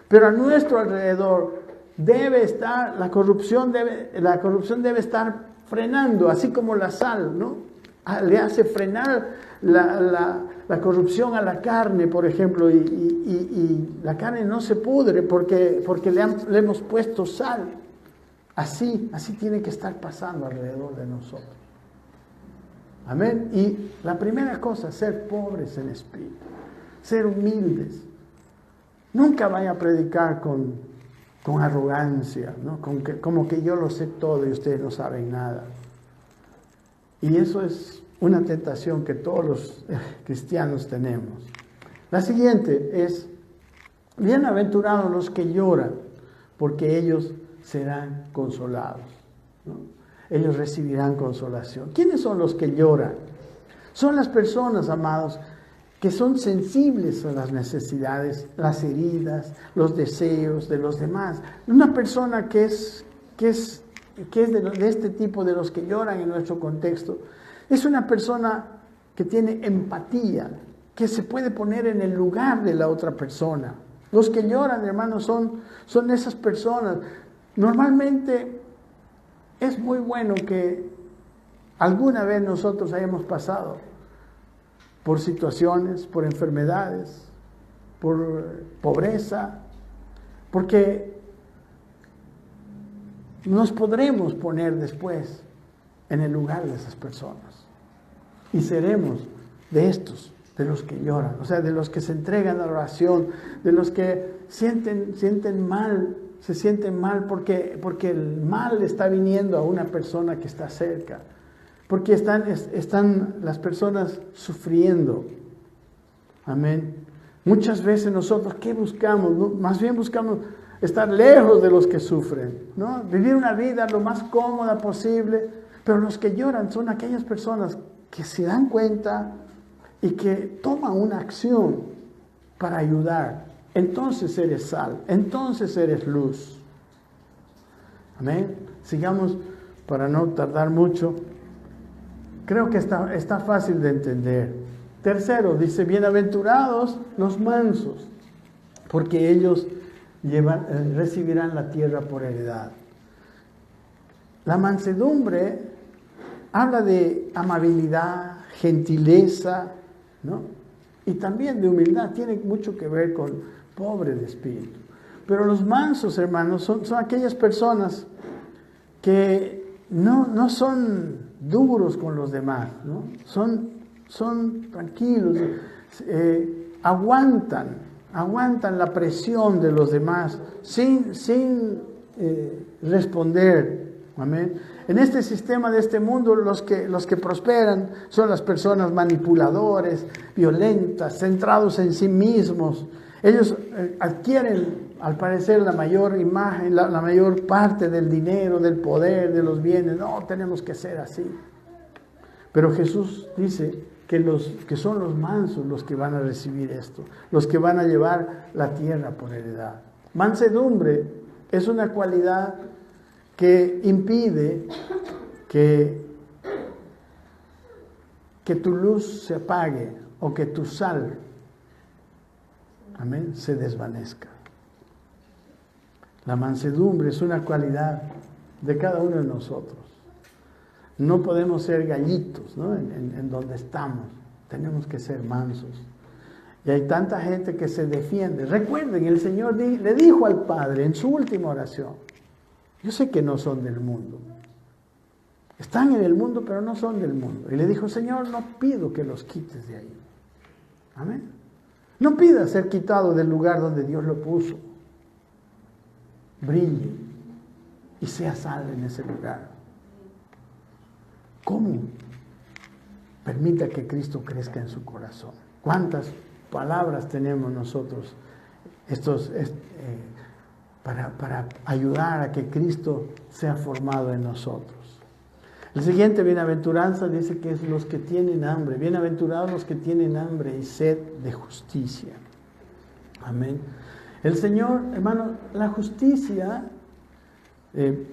pero a nuestro alrededor la corrupción debe estar frenando, así como la sal, ¿no? Le hace frenar la corrupción a la carne, por ejemplo, y la carne no se pudre porque le hemos puesto sal. Así tiene que estar pasando alrededor de nosotros. Amén. Y la primera cosa, ser pobres en espíritu, ser humildes. Nunca vaya a predicar con arrogancia, ¿no? Como que yo lo sé todo y ustedes no saben nada. Y eso es una tentación que todos los cristianos tenemos. La siguiente es, bienaventurados los que lloran, porque ellos serán consolados, ¿no? Ellos recibirán consolación. ¿Quiénes son los que lloran? Son las personas, amados, que son sensibles a las necesidades, las heridas, los deseos de los demás. Una persona que es de este tipo, de los que lloran en nuestro contexto, es una persona que tiene empatía, que se puede poner en el lugar de la otra persona. Los que lloran, hermanos, son esas personas. Normalmente es muy bueno que alguna vez nosotros hayamos pasado por situaciones, por enfermedades, por pobreza, porque nos podremos poner después en el lugar de esas personas y seremos de estos, de los que lloran, o sea, de los que se entregan a la oración, de los que sienten mal, se sienten mal porque el mal está viniendo a una persona que está cerca, porque están las personas sufriendo. Amén. Muchas veces nosotros, ¿qué buscamos? ¿No? Más bien buscamos estar lejos de los que sufren, ¿no? Vivir una vida lo más cómoda posible, pero los que lloran son aquellas personas que se dan cuenta y que toman una acción para ayudar. Entonces eres sal, entonces eres luz. Amén. Sigamos para no tardar mucho. Creo que está fácil de entender. Tercero, dice, bienaventurados los mansos, porque ellos recibirán la tierra por heredad. La mansedumbre habla de amabilidad, gentileza, ¿no? Y también de humildad. Tiene mucho que ver con pobre de espíritu. Pero los mansos, hermanos, son aquellas personas que no son duros con los demás, ¿no? Son tranquilos, aguantan la presión de los demás sin responder. Amén. En este sistema de este mundo, los que prosperan son las personas manipuladores, violentas, centrados en sí mismos. Ellos adquieren, al parecer, la mayor imagen, la mayor parte del dinero, del poder, de los bienes. No, tenemos que ser así. Pero Jesús dice que son los mansos los que van a recibir esto, los que van a llevar la tierra por heredad. Mansedumbre es una cualidad que impide que tu luz se apague o que tu sal, amén, se desvanezca. La mansedumbre es una cualidad de cada uno de nosotros. No podemos ser gallitos, ¿no? En donde estamos. Tenemos que ser mansos. Y hay tanta gente que se defiende. Recuerden, el Señor le dijo al Padre en su última oración, yo sé que no son del mundo. Están en el mundo, pero no son del mundo. Y le dijo, Señor, no pido que los quites de ahí. Amén. No pida ser quitado del lugar donde Dios lo puso. Brille y sea sal en ese lugar. ¿Cómo? Permita que Cristo crezca en su corazón. ¿Cuántas palabras tenemos nosotros para ayudar a que Cristo sea formado en nosotros? El siguiente bienaventuranza dice que es los que tienen hambre. Bienaventurados los que tienen hambre y sed de justicia. Amén. El Señor, hermano, la justicia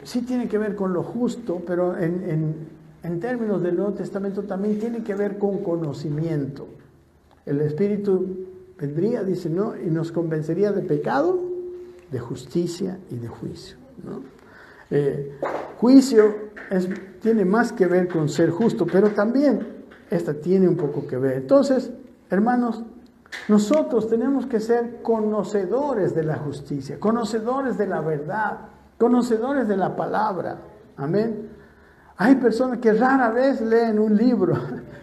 sí tiene que ver con lo justo, pero en términos del Nuevo Testamento también tiene que ver con conocimiento. El Espíritu vendría, dice, ¿no? Y nos convencería de pecado, de justicia y de juicio, ¿no? Juicio tiene más que ver con ser justo, pero también esta tiene un poco que ver. Entonces, hermanos, nosotros tenemos que ser conocedores de la justicia, conocedores de la verdad, conocedores de la palabra. Amén. Hay personas que rara vez leen un libro,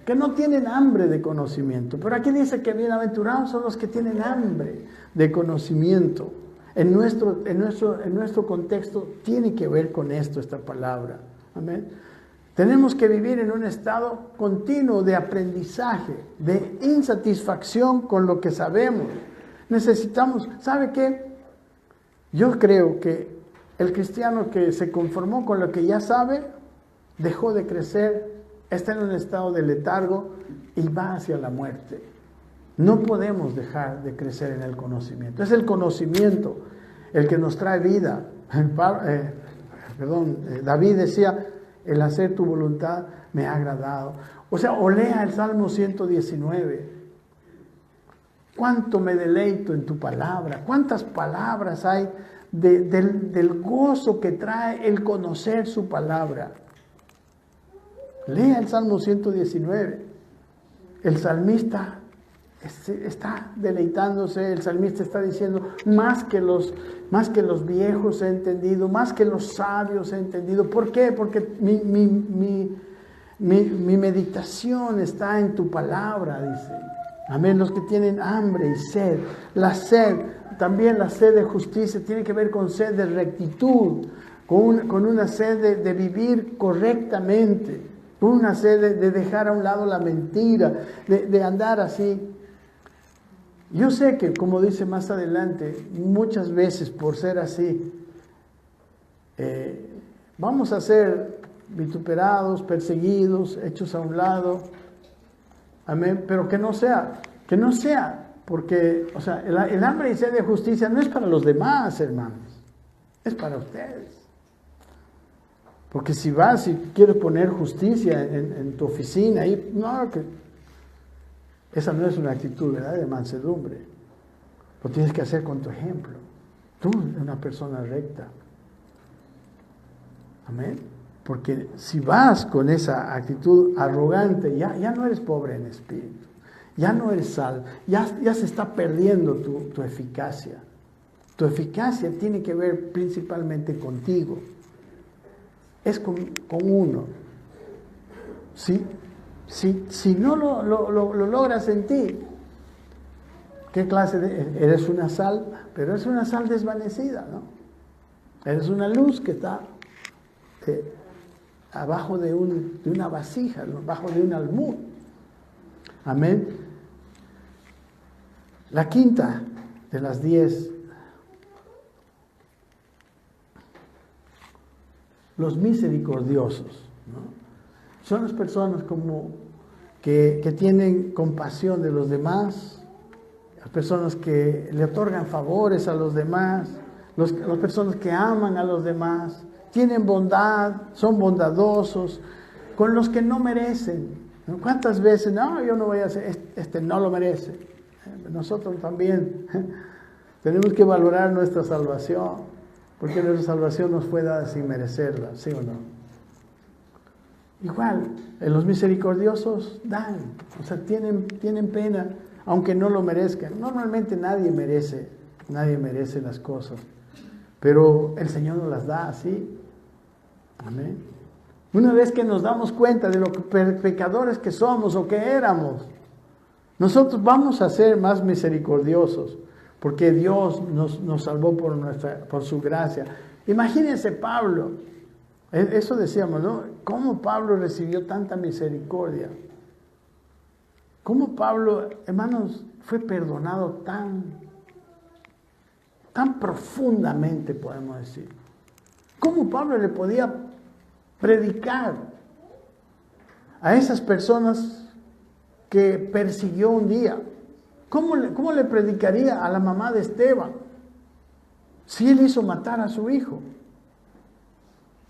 que no tienen hambre de conocimiento. Pero aquí dice que bienaventurados son los que tienen hambre de conocimiento. En nuestro contexto tiene que ver con esto, esta palabra. Amén. Tenemos que vivir en un estado continuo de aprendizaje, de insatisfacción con lo que sabemos. Necesitamos, ¿sabe qué? Yo creo que el cristiano que se conformó con lo que ya sabe, dejó de crecer, está en un estado de letargo y va hacia la muerte. No podemos dejar de crecer en el conocimiento. Es el conocimiento el que nos trae vida. David decía, el hacer tu voluntad me ha agradado. O lea el Salmo 119. Cuánto me deleito en tu palabra. Cuántas palabras hay del gozo que trae el conocer su palabra. Lea el Salmo 119. El salmista está deleitándose, el salmista está diciendo, más que los viejos he entendido, más que los sabios he entendido. ¿Por qué? Porque mi meditación está en tu palabra, dice. Amén. Los que tienen hambre y sed, la sed, también la sed de justicia, tiene que ver con sed de rectitud, con una sed de vivir correctamente, con una sed de dejar a un lado la mentira, de andar así. Yo sé que, como dice más adelante, muchas veces por ser así, vamos a ser vituperados, perseguidos, hechos a un lado. Amén. Pero que no sea, porque, el hambre y sed de justicia no es para los demás, hermanos, es para ustedes. Porque si quieres poner justicia en tu oficina, esa no es una actitud, ¿verdad?, de mansedumbre. Lo tienes que hacer con tu ejemplo. Tú eres una persona recta. Amén. Porque si vas con esa actitud arrogante, ya no eres pobre en espíritu. Ya no eres salvo. Ya se está perdiendo tu eficacia. Tu eficacia tiene que ver principalmente contigo. Es con uno. ¿Sí? Si no lo logras en ti, ¿qué clase eres una sal? Pero es una sal desvanecida, ¿no? Eres una luz que está abajo de una vasija, ¿no?, abajo de un almud. Amén. La quinta de las 10. Los misericordiosos, ¿no? Son las personas que tienen compasión de los demás, las personas que le otorgan favores a los demás, las personas que aman a los demás, tienen bondad, son bondadosos, con los que no merecen. ¿Cuántas veces? No, yo no voy a hacer, no lo merece. Nosotros también tenemos que valorar nuestra salvación, porque nuestra salvación nos fue dada sin merecerla, ¿sí o no? Igual, los misericordiosos dan, tienen pena, aunque no lo merezcan. Normalmente nadie merece las cosas, pero el Señor nos las da así. Amén. Una vez que nos damos cuenta de lo pecadores que somos o que éramos, nosotros vamos a ser más misericordiosos, porque Dios nos salvó por su gracia. Imagínense Pablo. Eso decíamos, ¿no? ¿Cómo Pablo recibió tanta misericordia? ¿Cómo Pablo, hermanos, fue perdonado tan profundamente, podemos decir? ¿Cómo Pablo le podía predicar a esas personas que persiguió un día? ¿Cómo le predicaría a la mamá de Esteban si él hizo matar a su hijo?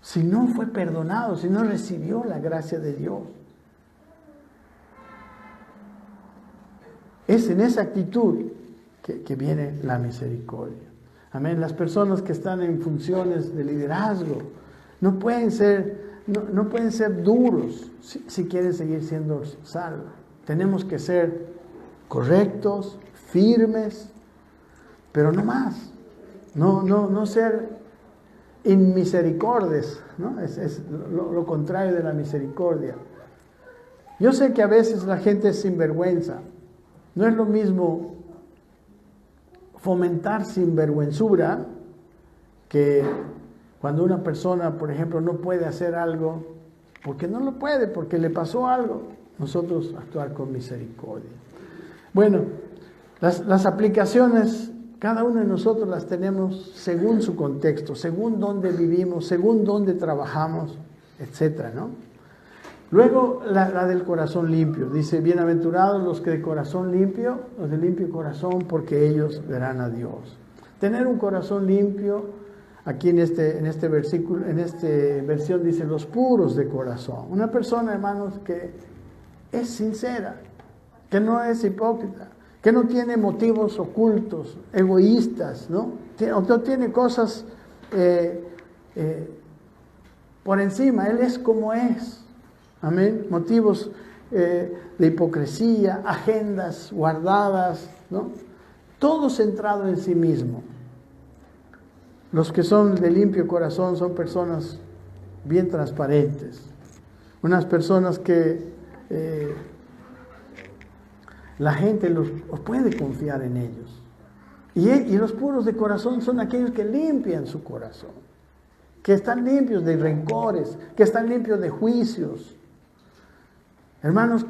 Si no fue perdonado, si no recibió la gracia de Dios. Es en esa actitud que viene la misericordia. Amén. Las personas que están en funciones de liderazgo no pueden ser duros si quieren seguir siendo salvos. Tenemos que ser correctos, firmes, pero no más. No ser inmisericordes, ¿no? Es lo contrario de la misericordia. Yo sé que a veces la gente es sinvergüenza. No es lo mismo fomentar sinvergüenzura que cuando una persona, por ejemplo, no puede hacer algo porque no lo puede, porque le pasó algo. Nosotros actuar con misericordia. Bueno, las aplicaciones, cada uno de nosotros las tenemos según su contexto, según dónde vivimos, según dónde trabajamos, etcétera, ¿no? Luego, la del corazón limpio. Dice, bienaventurados los que de corazón limpio, los de limpio corazón, porque ellos verán a Dios. Tener un corazón limpio, aquí en este versículo, en esta versión dice, los puros de corazón. Una persona, hermanos, que es sincera, que no es hipócrita, que no tiene motivos ocultos, egoístas, ¿no? No tiene cosas por encima. Él es como es. Amén. Motivos de hipocresía, agendas guardadas, ¿no? Todo centrado en sí mismo. Los que son de limpio corazón son personas bien transparentes. Unas personas que la gente los puede confiar en ellos. Y los puros de corazón son aquellos que limpian su corazón, que están limpios de rencores, que están limpios de juicios. Hermanos,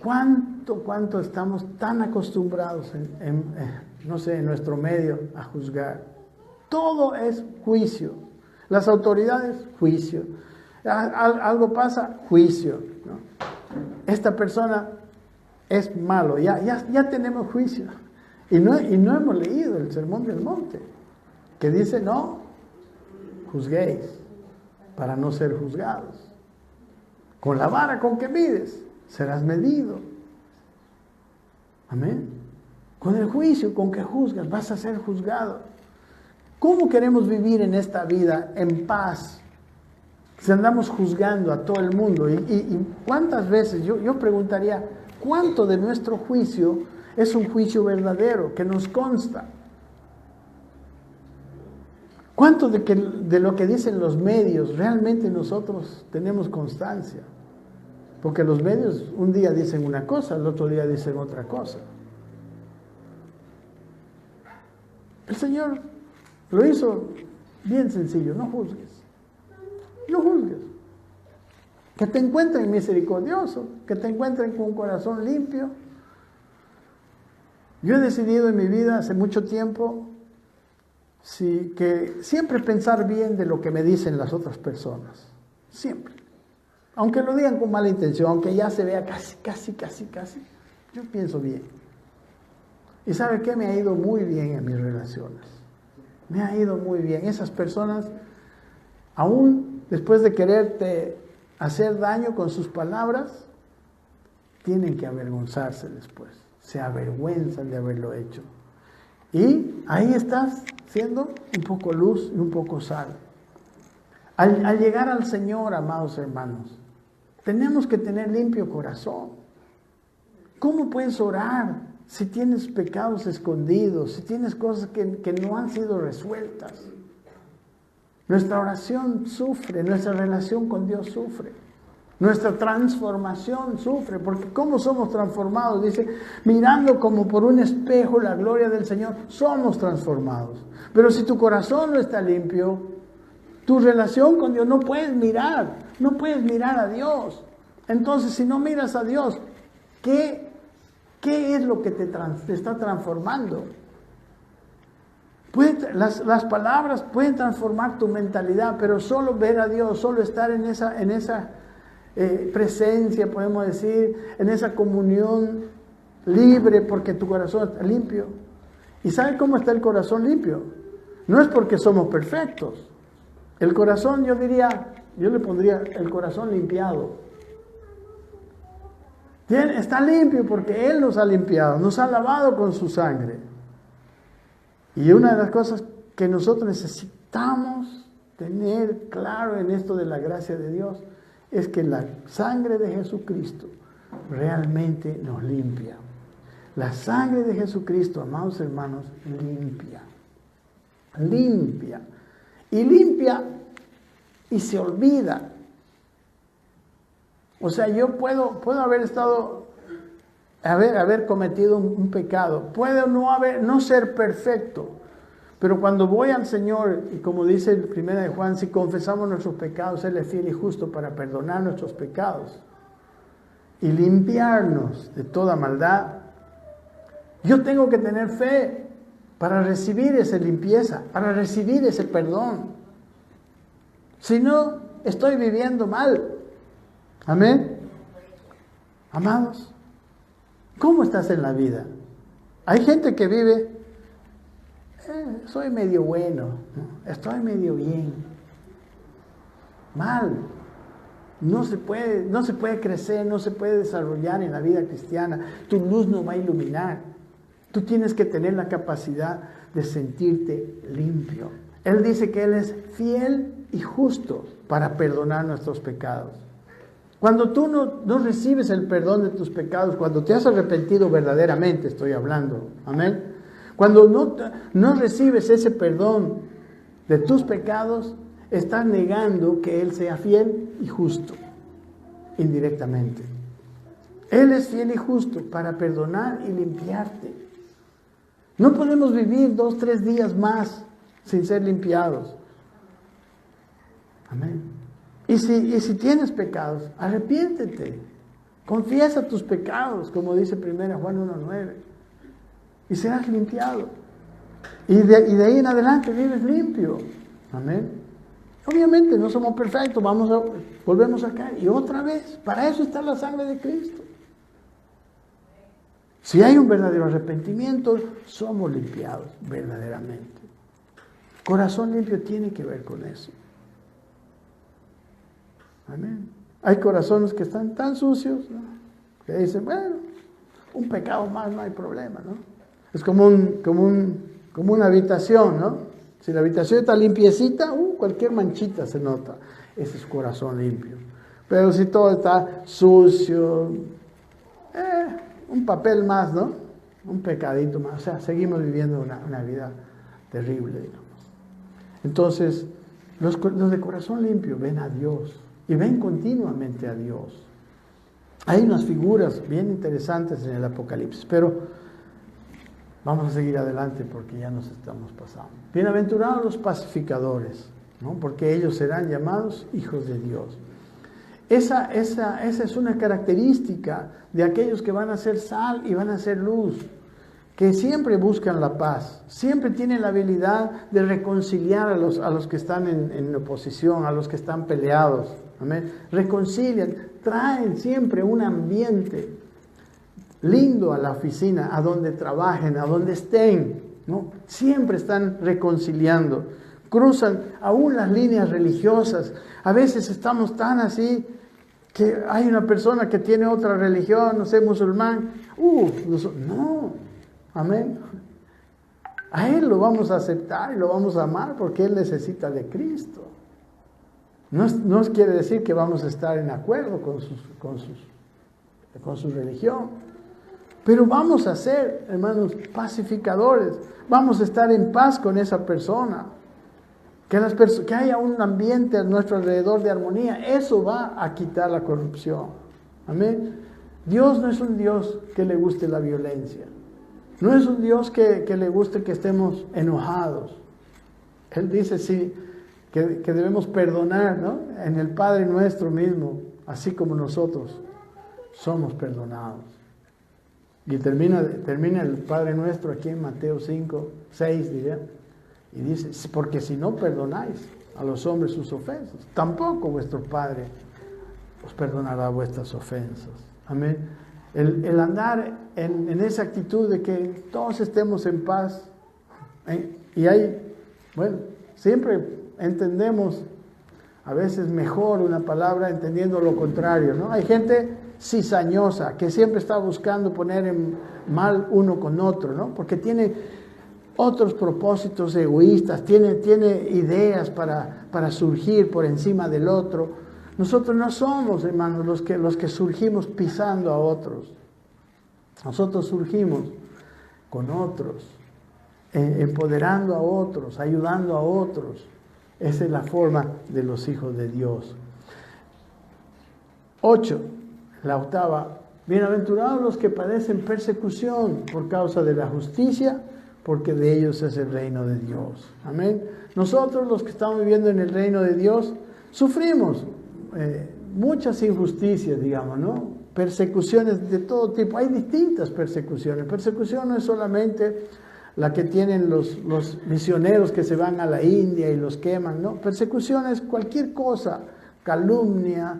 ¿cuánto estamos tan acostumbrados en nuestro medio a juzgar? Todo es juicio. Las autoridades, juicio. Algo pasa, juicio, ¿no? Esta persona es malo, ya tenemos juicio. Y no hemos leído el Sermón del Monte, que dice, no juzguéis para no ser juzgados. Con la vara con que mides, serás medido. Amén. Con el juicio con que juzgas, vas a ser juzgado. ¿Cómo queremos vivir en esta vida en paz? Si andamos juzgando a todo el mundo. Y cuántas veces, yo preguntaría, ¿cuánto de nuestro juicio es un juicio verdadero, que nos consta? ¿Cuánto de lo que dicen los medios realmente nosotros tenemos constancia? Porque los medios un día dicen una cosa, el otro día dicen otra cosa. El Señor lo hizo bien sencillo, no juzgues. No juzgues. Que te encuentren misericordioso, que te encuentren con un corazón limpio. Yo he decidido en mi vida hace mucho tiempo que siempre pensar bien de lo que me dicen las otras personas. Siempre. Aunque lo digan con mala intención, aunque ya se vea casi, yo pienso bien. ¿Y sabe qué? Me ha ido muy bien en mis relaciones. Me ha ido muy bien. Esas personas, aún después de quererte hacer daño con sus palabras, tienen que avergonzarse después. Se avergüenzan de haberlo hecho. Y ahí estás siendo un poco luz y un poco sal. Al llegar al Señor, amados hermanos, tenemos que tener limpio corazón. ¿Cómo puedes orar si tienes pecados escondidos, si tienes cosas que no han sido resueltas? Nuestra oración sufre, nuestra relación con Dios sufre, nuestra transformación sufre, porque ¿cómo somos transformados? Dice, mirando como por un espejo la gloria del Señor, somos transformados. Pero si tu corazón no está limpio, tu relación con Dios no puedes mirar a Dios. Entonces, si no miras a Dios, ¿qué es lo que te está transformando? Las palabras pueden transformar tu mentalidad, pero solo ver a Dios, solo estar en esa presencia, podemos decir, en esa comunión libre, porque tu corazón está limpio. ¿Y sabe cómo está el corazón limpio? No es porque somos perfectos. El corazón, yo le pondría el corazón limpiado. Está limpio porque Él nos ha limpiado, nos ha lavado con su sangre. Y una de las cosas que nosotros necesitamos tener claro en esto de la gracia de Dios es que la sangre de Jesucristo realmente nos limpia. La sangre de Jesucristo, amados hermanos, limpia. Limpia. Y limpia y se olvida. O sea, yo puedo haber cometido un pecado. Puedo no ser perfecto. Pero cuando voy al Señor, y como dice el 1 de Juan, si confesamos nuestros pecados, Él es fiel y justo para perdonar nuestros pecados y limpiarnos de toda maldad. Yo tengo que tener fe para recibir esa limpieza, para recibir ese perdón. Si no, estoy viviendo mal. Amén. Amados, ¿cómo estás en la vida? Hay gente que vive, soy medio bueno, ¿no? Estoy medio bien. Mal. No se puede crecer, no se puede desarrollar en la vida cristiana. Tu luz no va a iluminar. Tú tienes que tener la capacidad de sentirte limpio. Él dice que Él es fiel y justo para perdonar nuestros pecados. Cuando tú no recibes el perdón de tus pecados, cuando te has arrepentido verdaderamente, estoy hablando, amén. Cuando no recibes ese perdón de tus pecados, estás negando que Él sea fiel y justo, indirectamente. Él es fiel y justo para perdonar y limpiarte. No podemos vivir 2, 3 días más sin ser limpiados. Amén. Y si tienes pecados, arrepiéntete. Confiesa tus pecados, como dice 1 Juan 1:9. Y serás limpiado. Y de ahí en adelante vives limpio. Amén. Obviamente no somos perfectos, volvemos a caer. Y otra vez, para eso está la sangre de Cristo. Si hay un verdadero arrepentimiento, somos limpiados verdaderamente. Corazón limpio tiene que ver con eso. Amén. Hay corazones que están tan sucios, ¿no? Que dicen, bueno, un pecado más, no hay problema, ¿no? Es como una habitación, ¿no? Si la habitación está limpiecita, cualquier manchita se nota. Ese es corazón limpio. Pero si todo está sucio, un papel más, ¿no? Un pecadito más. O sea, seguimos viviendo una vida terrible, digamos. Entonces, los de corazón limpio ven a Dios y ven continuamente a Dios. Hay unas figuras bien interesantes en el Apocalipsis, pero vamos a seguir adelante porque ya nos estamos pasando. Bienaventurados los pacificadores, ¿no? Porque ellos serán llamados hijos de Dios. Esa es una característica de aquellos que van a ser sal y van a ser luz, que siempre buscan la paz, siempre tienen la habilidad de reconciliar a los que están en oposición, a los que están peleados. Amén. Reconcilian, traen siempre un ambiente lindo a la oficina, a donde trabajen, a donde estén, ¿no? Siempre están reconciliando, cruzan aún las líneas religiosas. A veces estamos tan así que hay una persona que tiene otra religión, no sé, musulmán, no, amén. A él lo vamos a aceptar y lo vamos a amar porque él necesita de Cristo. No quiere decir que vamos a estar en acuerdo con su religión, pero vamos a ser, hermanos, pacificadores. Vamos a estar en paz con esa persona. Que haya un ambiente a nuestro alrededor de armonía. Eso va a quitar la corrupción. Amén. Dios no es un Dios que le guste la violencia. No es un Dios que le guste que estemos enojados. Él dice sí, que debemos perdonar, ¿no? En el Padre nuestro mismo, así como nosotros somos perdonados. Y termina el Padre Nuestro aquí en Mateo 5:6, diría. Y dice, porque si no perdonáis a los hombres sus ofensas, tampoco vuestro Padre os perdonará vuestras ofensas. Amén. El andar en esa actitud de que todos estemos en paz. Y siempre entendemos a veces mejor una palabra entendiendo lo contrario, ¿no? Hay gente cizañosa que siempre está buscando poner en mal uno con otro, ¿no? Porque tiene otros propósitos egoístas, tiene ideas para surgir por encima del otro. Nosotros no somos, hermanos, los que surgimos pisando a otros. Nosotros surgimos con otros, empoderando a otros, ayudando a otros. Esa es la forma de los hijos de Dios. 8, la octava. Bienaventurados los que padecen persecución por causa de la justicia, porque de ellos es el reino de Dios. Amén. Nosotros, los que estamos viviendo en el reino de Dios, sufrimos muchas injusticias, digamos, ¿no? Persecuciones de todo tipo. Hay distintas persecuciones. Persecución no es solamente la que tienen los misioneros que se van a la India y los queman, ¿no? Persecución es cualquier cosa, calumnia,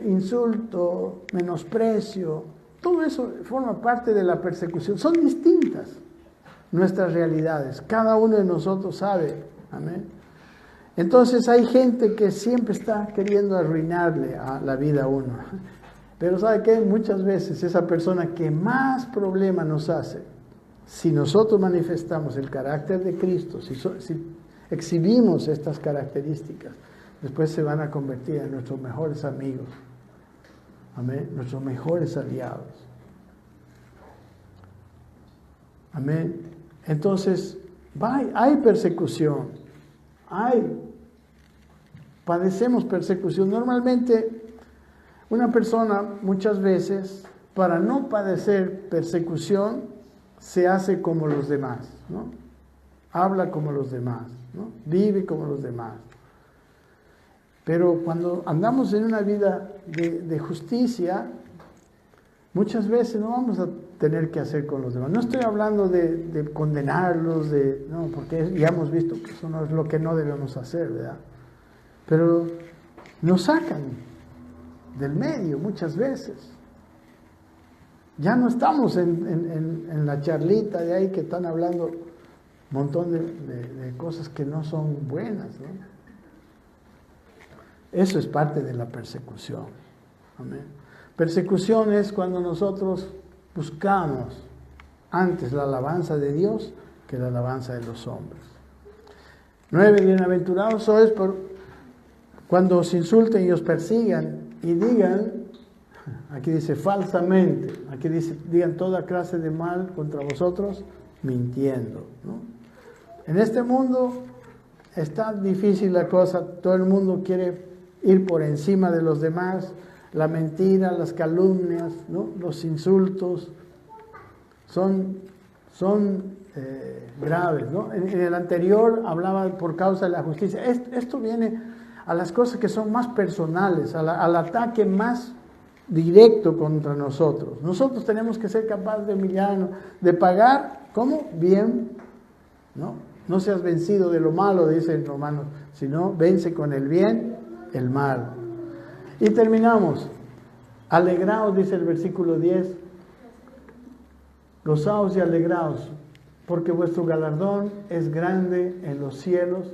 insulto, menosprecio, todo eso forma parte de la persecución. Son distintas nuestras realidades, cada uno de nosotros sabe, amén. Entonces hay gente que siempre está queriendo arruinarle a la vida a uno, pero ¿sabe qué? Muchas veces esa persona que más problema nos hace, si nosotros manifestamos el carácter de Cristo, si exhibimos estas características, después se van a convertir en nuestros mejores amigos, amén, nuestros mejores aliados, amén. Entonces, hay persecución, padecemos persecución. Normalmente, una persona muchas veces, para no padecer persecución, se hace como los demás, ¿no? Habla como los demás, ¿no? Vive como los demás. Pero cuando andamos en una vida de justicia, muchas veces no vamos a tener que hacer con los demás. No estoy hablando de condenarlos, no, porque ya hemos visto que eso no es lo que no debemos hacer, ¿verdad? Pero nos sacan del medio muchas veces. Ya no estamos en la charlita de ahí que están hablando un montón de cosas que no son buenas, ¿no? Eso es parte de la persecución. Amén. Persecución es cuando nosotros buscamos antes la alabanza de Dios que la alabanza de los hombres. 9, bienaventurados sois cuando os insulten y os persigan y digan, aquí dice falsamente, aquí dice, digan toda clase de mal contra vosotros, mintiendo, ¿no? En este mundo está difícil la cosa, todo el mundo quiere ir por encima de los demás, la mentira, las calumnias, ¿no? Los insultos son graves, ¿no? En el anterior hablaba por causa de la justicia. Esto viene a las cosas que son más personales, al ataque más directo contra nosotros. Nosotros tenemos que ser capaces de humillarnos, de pagar, ¿cómo? Bien, ¿no? No seas vencido de lo malo, dice en Romanos, sino vence con el bien el mal. Y terminamos. Alegraos, dice el versículo 10. Gozaos y alegraos, porque vuestro galardón es grande en los cielos,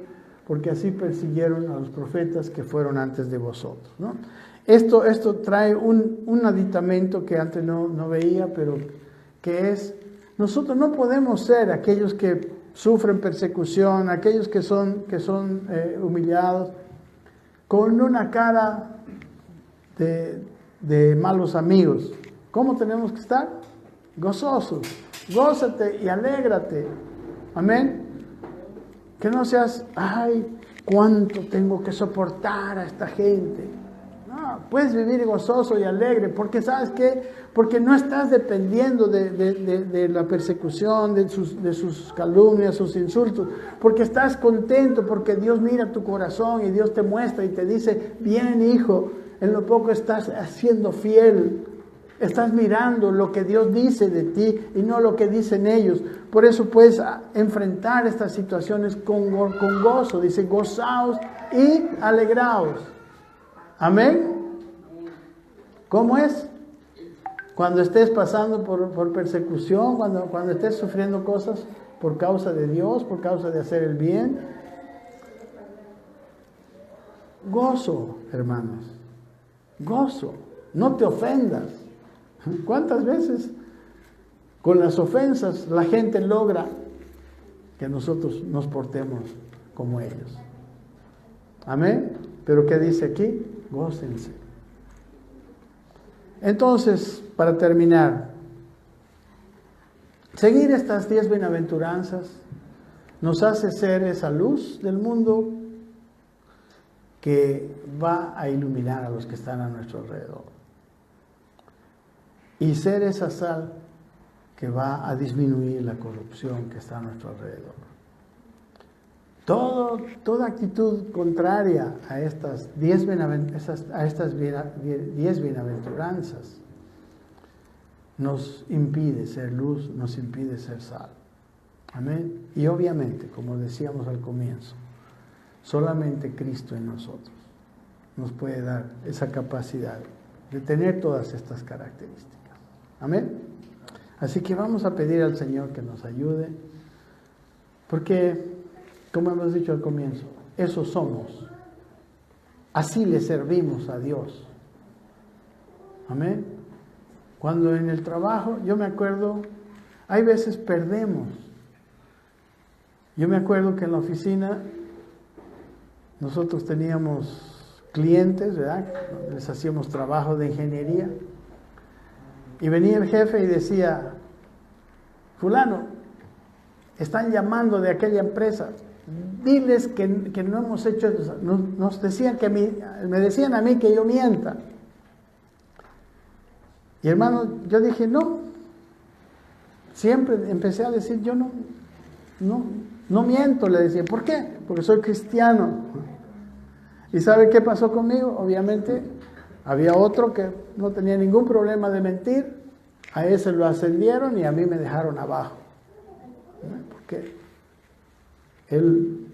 porque así persiguieron a los profetas que fueron antes de vosotros, ¿no? Esto trae un aditamento que antes no veía, pero que es, nosotros no podemos ser aquellos que sufren persecución, aquellos que son humillados, con una cara de malos amigos. ¿Cómo tenemos que estar? Gozosos. Gózate y alégrate. Amén. Que no seas, ay, cuánto tengo que soportar a esta gente. No, puedes vivir gozoso y alegre, porque ¿sabes qué? Porque no estás dependiendo de la persecución, de sus calumnias, sus insultos, porque estás contento, porque Dios mira tu corazón y Dios te muestra y te dice, bien hijo, en lo poco estás siendo fiel, estás mirando lo que Dios dice de ti y no lo que dicen ellos. Por eso puedes enfrentar estas situaciones con gozo. Dice, gozaos y alegraos. Amén. ¿Cómo es? Cuando estés pasando por persecución, cuando estés sufriendo cosas por causa de Dios, por causa de hacer el bien. Gozo, hermanos. Gozo. No te ofendas. ¿Cuántas veces con las ofensas la gente logra que nosotros nos portemos como ellos? Amén. Pero ¿qué dice aquí? Gócense. Entonces, para terminar, seguir estas 10 bienaventuranzas nos hace ser esa luz del mundo que va a iluminar a los que están a nuestro alrededor. Y ser esa sal que va a disminuir la corrupción que está a nuestro alrededor. Toda actitud contraria a estas 10 bienaventuranzas nos impide ser luz, nos impide ser sal. Amén. Y obviamente, como decíamos al comienzo, solamente Cristo en nosotros nos puede dar esa capacidad de tener todas estas características. Amén. Así que vamos a pedir al Señor que nos ayude, porque, como hemos dicho al comienzo, eso somos. Así le servimos a Dios. Amén. Cuando en el trabajo, yo me acuerdo, hay veces perdemos. Yo me acuerdo que en la oficina nosotros teníamos clientes, ¿verdad? Les hacíamos trabajo de ingeniería. Y venía el jefe y decía, fulano, están llamando de aquella empresa, diles que no hemos hecho eso. Nos decían me decían a mí que yo mienta. Y hermano, yo dije, no. Siempre empecé a decir, yo no miento, le decía. ¿Por qué? Porque soy cristiano. ¿Y sabe qué pasó conmigo? Obviamente, había otro que no tenía ningún problema de mentir. A ese lo ascendieron y a mí me dejaron abajo. Porque él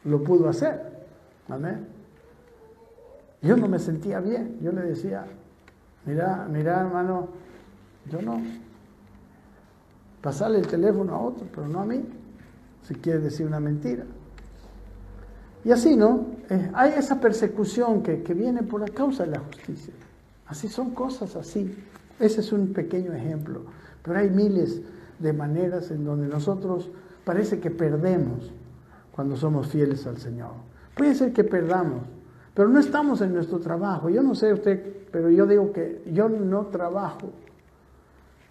lo pudo hacer. Amén. Yo no me sentía bien. Yo le decía, mira, hermano, yo no. Pasarle el teléfono a otro, pero no a mí, si quiere decir una mentira. Y así, ¿no? Hay esa persecución que viene por la causa de la justicia. Así son cosas así. Ese es un pequeño ejemplo. Pero hay miles de maneras en donde nosotros parece que perdemos cuando somos fieles al Señor. Puede ser que perdamos, pero no estamos en nuestro trabajo. Yo no sé usted, pero yo digo que yo no trabajo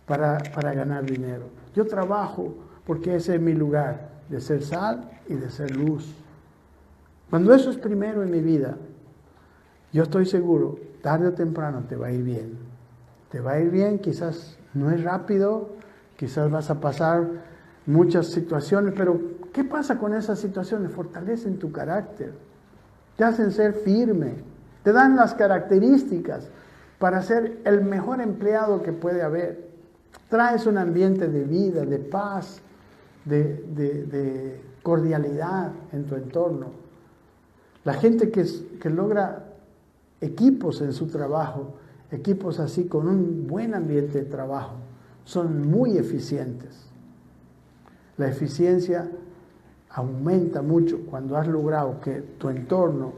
para ganar dinero. Yo trabajo porque ese es mi lugar, de ser sal y de ser luz. Cuando eso es primero en mi vida, yo estoy seguro, tarde o temprano te va a ir bien. Te va a ir bien, quizás no es rápido, quizás vas a pasar muchas situaciones, pero ¿qué pasa con esas situaciones? Fortalecen tu carácter, te hacen ser firme, te dan las características para ser el mejor empleado que puede haber. Traes un ambiente de vida, de paz, de cordialidad en tu entorno. La gente que logra equipos en su trabajo, equipos así con un buen ambiente de trabajo, son muy eficientes. La eficiencia aumenta mucho cuando has logrado que tu entorno,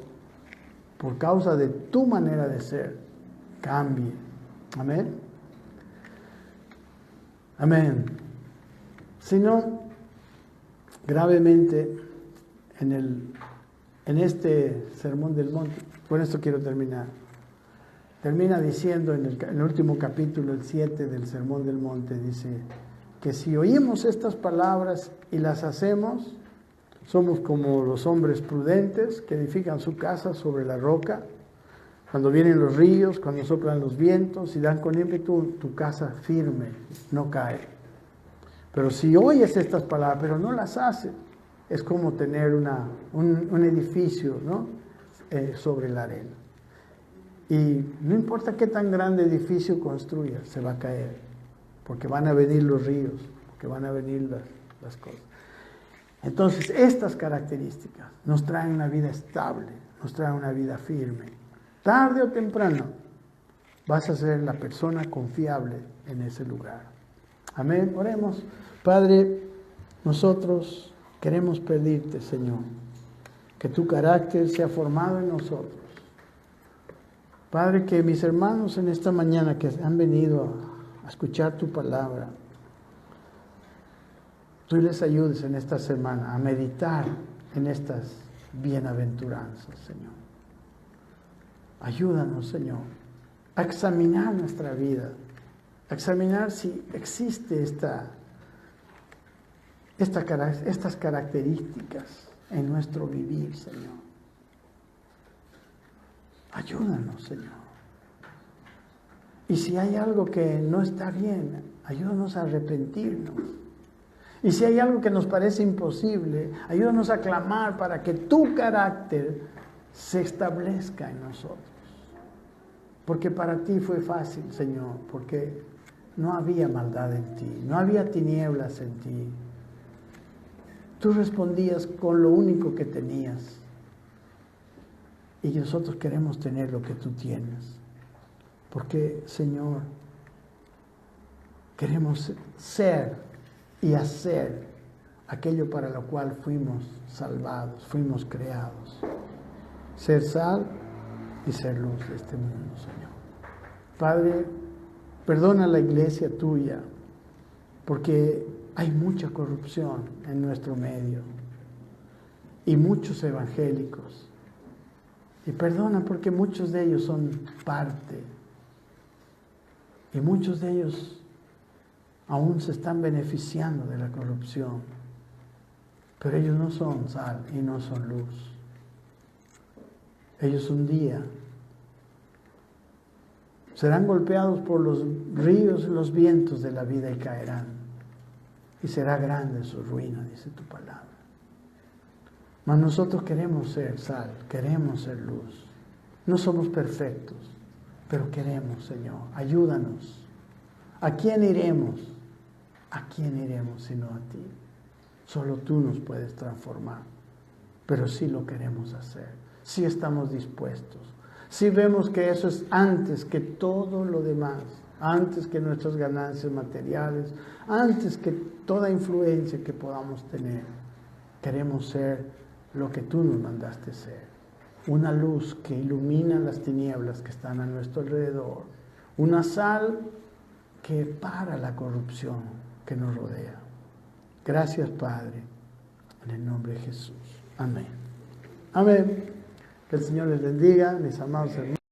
por causa de tu manera de ser, cambie. Amén. Amén. Si no, gravemente en este Sermón del Monte, con esto quiero terminar. Termina diciendo en el último capítulo, el 7 del Sermón del Monte, dice que si oímos estas palabras y las hacemos, somos como los hombres prudentes que edifican su casa sobre la roca. Cuando vienen los ríos, cuando soplan los vientos y dan con ímpetu, tu casa firme, no cae. Pero si oyes estas palabras, pero no las haces, es como tener un edificio, ¿no? Sobre la arena. Y no importa qué tan grande edificio construyas, se va a caer, porque van a venir los ríos, porque van a venir las cosas. Entonces, estas características nos traen una vida estable, nos traen una vida firme. Tarde o temprano vas a ser la persona confiable en ese lugar. Amén. Oremos. Padre, nosotros queremos pedirte, Señor, que tu carácter sea formado en nosotros. Padre, que mis hermanos en esta mañana que han venido a escuchar tu palabra, tú les ayudes en esta semana a meditar en estas bienaventuranzas, Señor. Ayúdanos, Señor, a examinar nuestra vida, a examinar si existe estas características en nuestro vivir, Señor. Ayúdanos, Señor. Y si hay algo que no está bien, ayúdanos a arrepentirnos. Y si hay algo que nos parece imposible, ayúdanos a clamar para que tu carácter se establezca en nosotros. Porque para ti fue fácil, Señor, porque no había maldad en ti, no había tinieblas en ti. Tú respondías con lo único que tenías. Y nosotros queremos tener lo que tú tienes. Porque, Señor, queremos ser y hacer aquello para lo cual fuimos salvados, fuimos creados. Ser sal y ser luz de este mundo, Señor. Padre, perdona a la iglesia tuya, porque hay mucha corrupción en nuestro medio y muchos evangélicos. Y perdona porque muchos de ellos son parte y muchos de ellos aún se están beneficiando de la corrupción, pero ellos no son sal y no son luz. Ellos un día serán golpeados por los ríos y los vientos de la vida y caerán, y será grande su ruina, dice tu palabra. Mas nosotros queremos ser sal, queremos ser luz. No somos perfectos, pero queremos, Señor, ayúdanos. ¿A quién iremos? ¿A quién iremos sino a ti? Solo tú nos puedes transformar, pero sí lo queremos hacer, sí estamos dispuestos, sí vemos que eso es antes que todo lo demás, antes que nuestras ganancias materiales, antes que toda influencia que podamos tener. Queremos ser lo que tú nos mandaste ser, una luz que ilumina las tinieblas que están a nuestro alrededor, una sal que para la corrupción que nos rodea. Gracias, Padre, en el nombre de Jesús. Amén. Amén. Que el Señor les bendiga, mis amados hermanos.